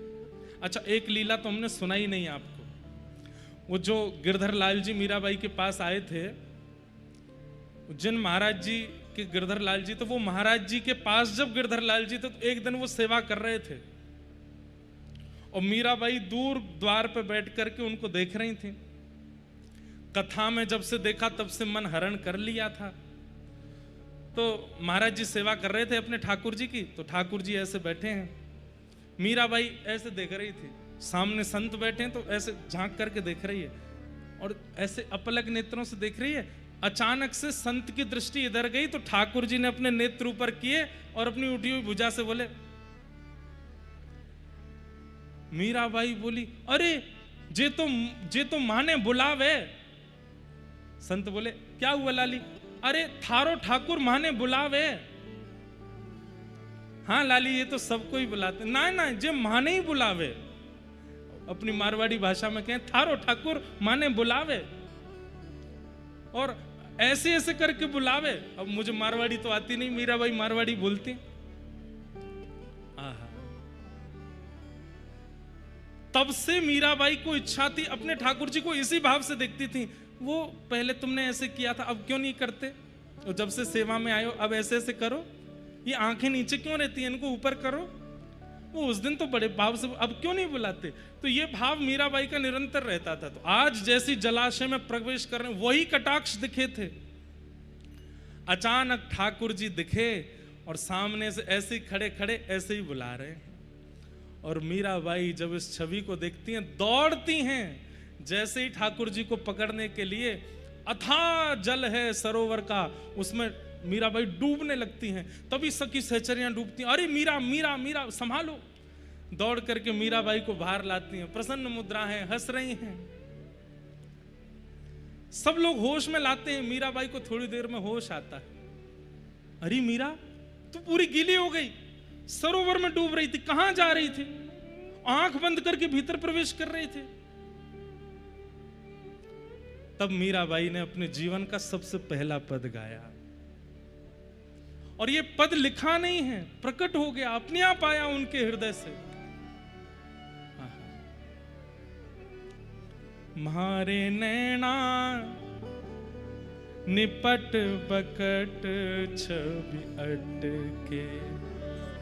अच्छा, एक लीला तो हमने सुनाई नहीं आपको। वो जो गिरधर लाल जी मीराबाई के पास आए थे, उज्जैन महाराज जी के गिरधर लाल जी, तो वो महाराज जी के पास जब गिरधर लाल जी थे, तो एक दिन वो सेवा कर रहे थे, और मीराबाई दूर द्वार पे बैठ करके उनको देख रही थी। कथा में जब से देखा तब से मन हरण कर लिया था। तो महाराज जी सेवा कर रहे थे अपने ठाकुर जी की, तो ठाकुर जी ऐसे बैठे हैं, मीराबाई ऐसे देख रही थी। सामने संत बैठे हैं, तो ऐसे झांक करके देख रही है, और ऐसे अपलक नेत्रों से देख रही है। अचानक से संत की दृष्टि इधर गई, तो ठाकुर जी ने अपने नेत्र ऊपर किए और अपनी उठी हुई भुजा से बोले। मीराबाई बोली, अरे जे तो माने बुलावे। संत बोले, क्या हुआ लाली? अरे थारो ठाकुर माने बुलावे। हाँ लाली, ये तो सबको ही बुलाते। ना जे माने ही बुलावे। अपनी मारवाड़ी भाषा में कहें, थारो ठाकुर माने बुलावे, और ऐसे ऐसे करके बुलावे। अब मुझे मारवाड़ी तो आती नहीं, मीराबाई मारवाड़ी बोलती। तब से मीराबाई को इच्छा थी, अपने ठाकुर जी को इसी भाव से देखती थी। वो पहले तुमने ऐसे किया था, अब क्यों नहीं करते? तो जब से सेवा में आयो, अब ऐसे ऐसे करो। ये आंखें नीचे क्यों रहती हैं, इनको ऊपर करो। वो उस दिन तो बड़े भाव से, अब क्यों नहीं बुलाते? तो ये भाव मीराबाई का निरंतर रहता था। तो आज जैसी जलाशय में प्रवेश कर रहे, वही कटाक्ष दिखे थे। अचानक ठाकुर जी दिखे, और सामने से ऐसे ही खड़े खड़े ऐसे ही बुला रहे हैं। और मीराबाई जब इस छवि को देखती हैं, दौड़ती हैं। जैसे ही ठाकुर जी को पकड़ने के लिए, अथाह जल है सरोवर का, उसमें मीराबाई डूबने लगती हैं। तभी सखी सहचरियां डूबती हैं। अरे मीरा मीरा मीरा, संभालो। दौड़ करके मीराबाई को बाहर लाती हैं। प्रसन्न मुद्रा है, हंस रही हैं। सब लोग होश में लाते हैं। मीराबाई को थोड़ी देर में होश आता है। अरे मीरा, तू पूरी गीली हो गई, सरोवर में डूब रही थी, कहां जा रही थी? आंख बंद करके भीतर प्रवेश कर रही थी। तब मीराबाई ने अपने जीवन का सबसे पहला पद गाया, और ये पद लिखा नहीं है, प्रकट हो गया, अपने आप आया उनके हृदय से। म्हारे नैना निपट बकट छवि अटके,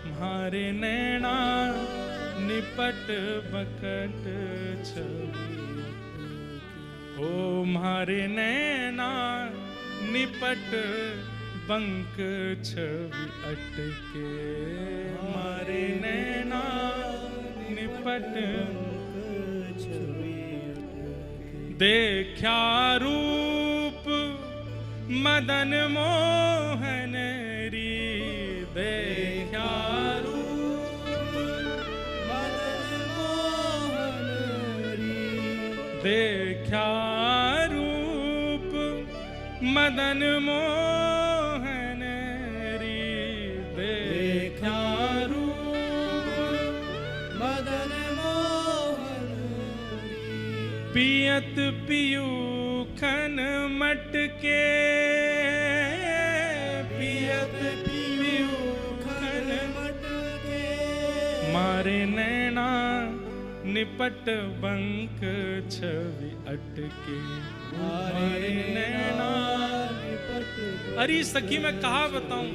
म्हारे नैना निपट बकट छवि, ओ म्हारे नैना निपट बंक छवि अटके, मारे नैना निपट देखा रूप मदन मोहन री, देखा रूप मदन मोहन री, देखा रूप मदन मोहन री, देखा रूप मदन मोहन री, पियत पियूखन मटके, पियत पियूखन मटके, मारे नैना निपट बंक छवि अटके, मारे नैना। अरे सखी मैं कहा बताऊं,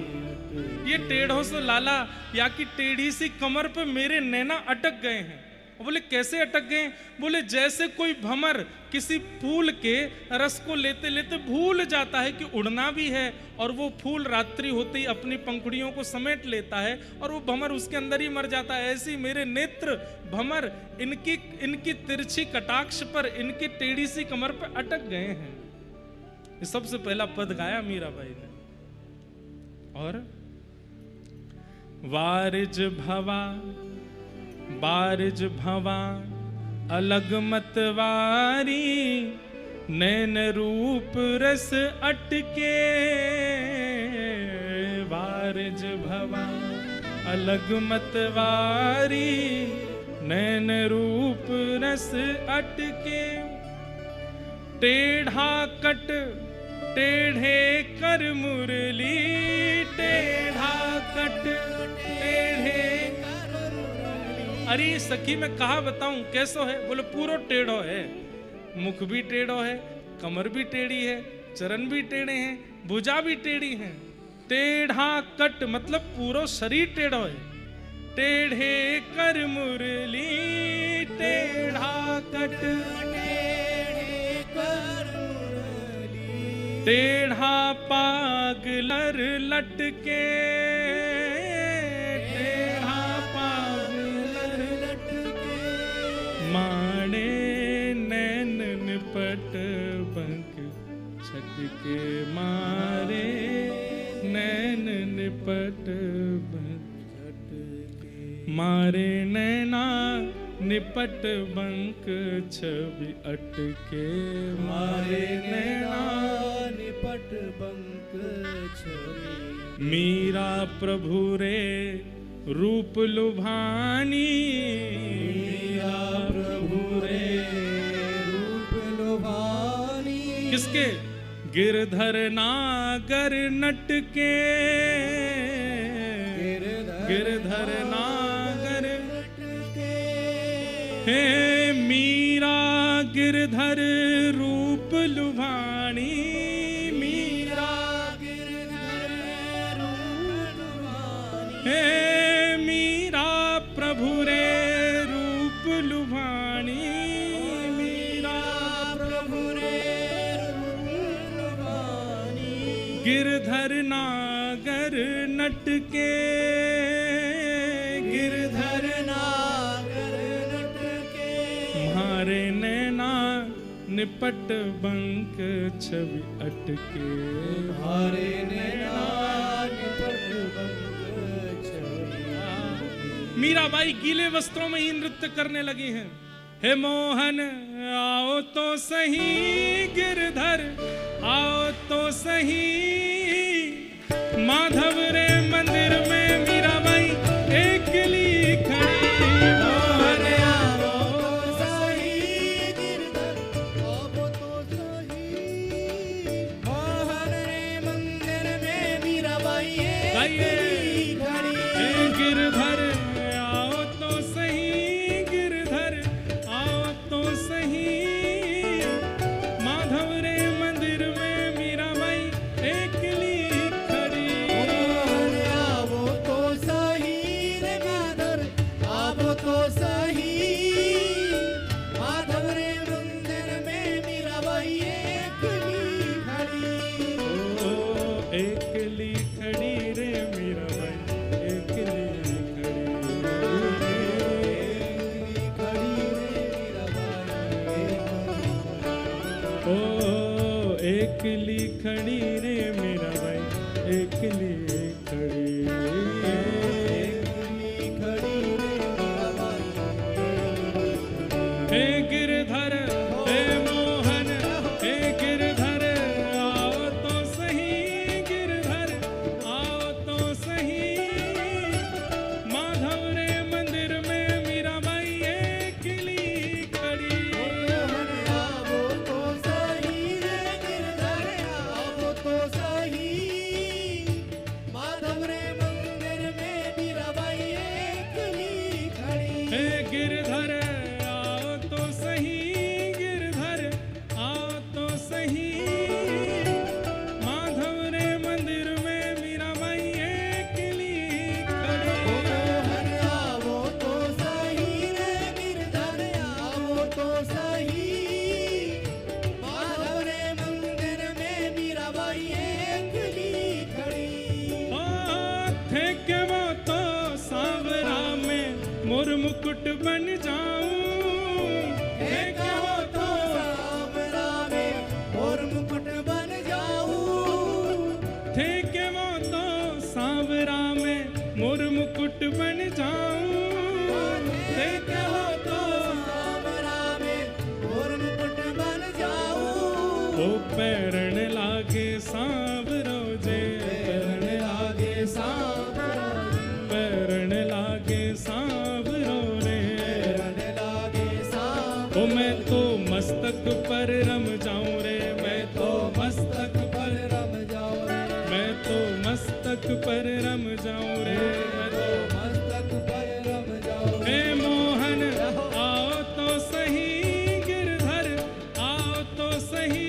ये टेढ़ों से लाला या कि टेढ़ी सी कमर पे मेरे नैना अटक गए हैं। बोले कैसे अटक गए? बोले जैसे कोई भंवर किसी फूल के रस को लेते लेते भूल जाता है कि उड़ना भी है, और वो फूल रात्रि होते ही अपनी पंखुड़ियों को समेट लेता है और वो भंवर उसके अंदर ही मर जाता है। ऐसी मेरे नेत्र भंवर इनकी तिरछी कटाक्ष पर, इनकी टेढ़ी सी कमर पर अटक गए हैं। ये सबसे पहला पद गाया मीराबाई ने। और वारिज भवा बारिज भवा अलग मतवारी, नैन रूप रस अटके, वारिज भवा अलग मतवारी, नैन रूप रस अटके, टेढ़ा कट टेढ़े कर मुरली, टेढ़ा कट टेढ़े। अरे सखी मैं कहा बताऊं कैसो है? बोले पूरो टेढ़ो है, मुख भी टेढ़ो है, कमर भी टेढ़ी है, चरण भी टेढ़े हैं, भुजा भी टेढ़ी है। टेढ़ा कट मतलब पूरो शरीर टेढ़ो है। टेढ़े कर मुरली, टेढ़ा कट टेढ़े कर मुरली, टेढ़ा पागलर लटके, टेढ़ा पागलर लटके, माणे नैन निपट बंक छटके, मारे नैन निपट बंक छटके, मारे नैना निपट बंक छवि अटके, मारे नैना निपट बंक छवि। मीरा प्रभु रे रूप लुभानी, मीरा प्रभु रे रूप लुभानी, किसके? गिरधर नागर नटके, गिरधर नागर नटके, हे मीरा गिरधर रूप लुभानी, मीरा गिरधर रूप लुभानी, हे मीरा प्रभु रे रूप लुभानी, मीरा प्रभु रे रूप लुभानी, गिरधर नागर नटके, गिरधर नागर नटके, मारे नैना निपट बंक छवि अटके, हरे नैना निपट बंक छवि। मीराबाई गीले वस्त्रों में ही नृत्य करने लगी हैं। हे मोहन आओ तो सही, गिरधर आओ तो सही, माधव रे मंदिर में मीराबाई एकली खड़ी, मोहन आओ तो सही, गिरधर आओ तो सही, मोहन रे मंदिर में मीराबाई गाइए। खड़ी, हे गिरधर आओ तो सही, गिरधर आओ तो सही, माधव रे मंदिर में मीराबाई एकली खड़ी, मोहन आओ खड़ी रे मेरा भाई एकली खड़ी हे गिरधर हे मोहन हे गिरधर आओ तो सही गिरधर आओ तो सही माधव रे मंदिर में मीराबाई एकली खड़ी आओ तो सही रे गिरधर आओ तो सही माधव रे मंदिर में मीराबाई एकली खड़ी हे गिरधर आओ तो सही गिरधर आओ तो सही माधव रे मंदिर में मीराबाई एकली खड़ी आओ तो सही रे गिरधर आओ तो सही माधव रे मंदिर में मीराबाई एकली खड़ी ओ थे के वो तो सांवरा में मोर मुकुट बन जाऊं थे के वो तो सांवरा में और मुकुट बन जाऊं थे के वो तो सांवरा में मोर मुकुट बन जाऊं थे के वो तो सांवरा में और मुकुट बन जाऊं ओ पैरण लागे सांवरो जे पैरण लागे सांवरा पैरण लागे सांवरो रे पैरण लागे सांवरा ओ मैं तो मस्तक पर रम जाऊं रे मैं तो मस्तक पर रम जाओ रे मैं तो मस्तक पर रम जाऊं रे मैं तो मस्तक पर रम जाओ हे मोहन आओ तो सही गिरधर आओ तो सही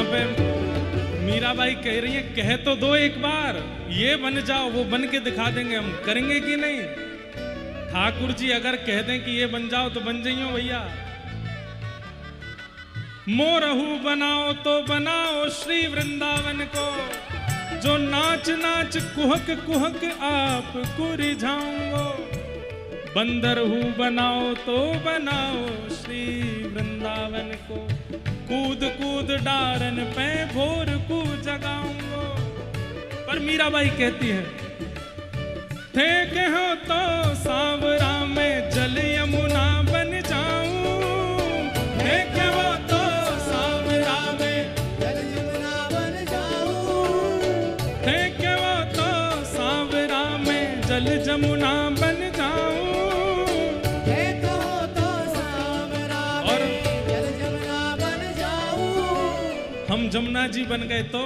पे मीराबाई कह रही है कह तो दो एक बार, ये बन जाओ वो बन के दिखा देंगे, हम करेंगे कि नहीं। ठाकुर जी अगर कह दें कि ये बन जाओ तो बन जाइयो भैया। मोरहू बनाओ तो बनाओ श्री वृंदावन को, जो नाच नाच कुहक कुहक आप रिझाऊंगो। बंदरहू बनाओ तो बनाओ श्री वृंदावन को, कूद कूद डारन पे भोर को जगाऊंगो। पर मीराबाई कहती है थे कहो तो सांवरा में जल यमुना बन जाऊं, थे कहो तो सांवरा में जल यमुना बन जाऊं, थे कहो तो सांवरा में जल जमुना बन जाऊं। हे कहो तो सांवरा और में जल यमुना बन जाऊं। हम जमुना जी बन गए तो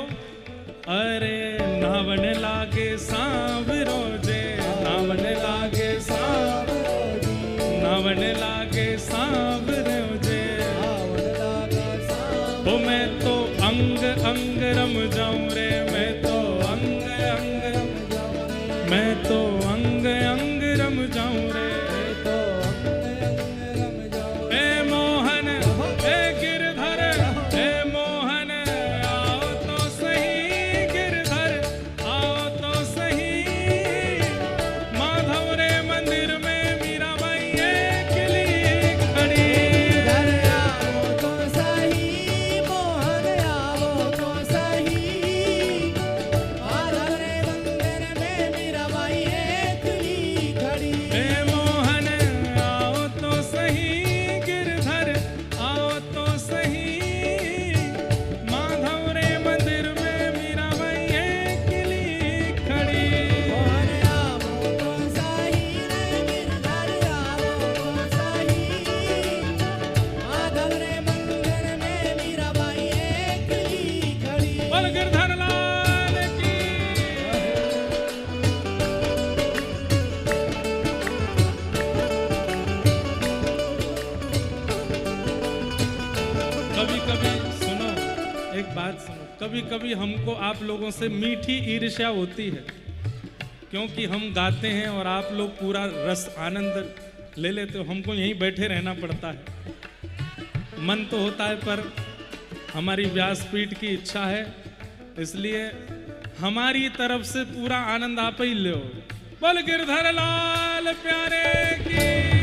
अरे नावन लागे सांवरो जे, नावन लागे सांवरो जी, नावन लागे सांवरो जे। सावन लागा सांवरा, ओ मैं तो अंग अंग रम जाऊं रे, मैं तो अंग अंग रम, मैं तो अंग अंग रम जाऊं रे। तो अंग रम जाओ। ए मोहन ए गिरधर, ए मोहन आओ तो सही, गिरधर आओ तो सही। माधव रे मंदिर में मीराबाई अकेली खड़ी। घर आओ तो सही, मोहन आओ तो सही। माधव रे मंदिर में मीराबाई एकली खड़ी। ए मोहन आओ तो सही, गिरधर आओ तो सही। माधव रे मंदिर में मीराबाई अकेली खड़ी। मोहन आओ तो सही रे, गिरधर आओ तो सही। माधव रे मंदिर में मीराबाई एकली खड़ी। बोल गिरधर लाल की। कभी कभी सुनो, एक बात सुनो, कभी कभी हमको आप लोगों से मीठी ईर्ष्या होती है, क्योंकि हम गाते हैं और आप लोग पूरा रस आनंद ले लेते हो, हमको यहीं बैठे रहना पड़ता है। मन तो होता है पर हमारी व्यासपीठ की इच्छा है, इसलिए हमारी तरफ से पूरा आनंद आप ही लो। बोल गिरधर लाल प्यारे की।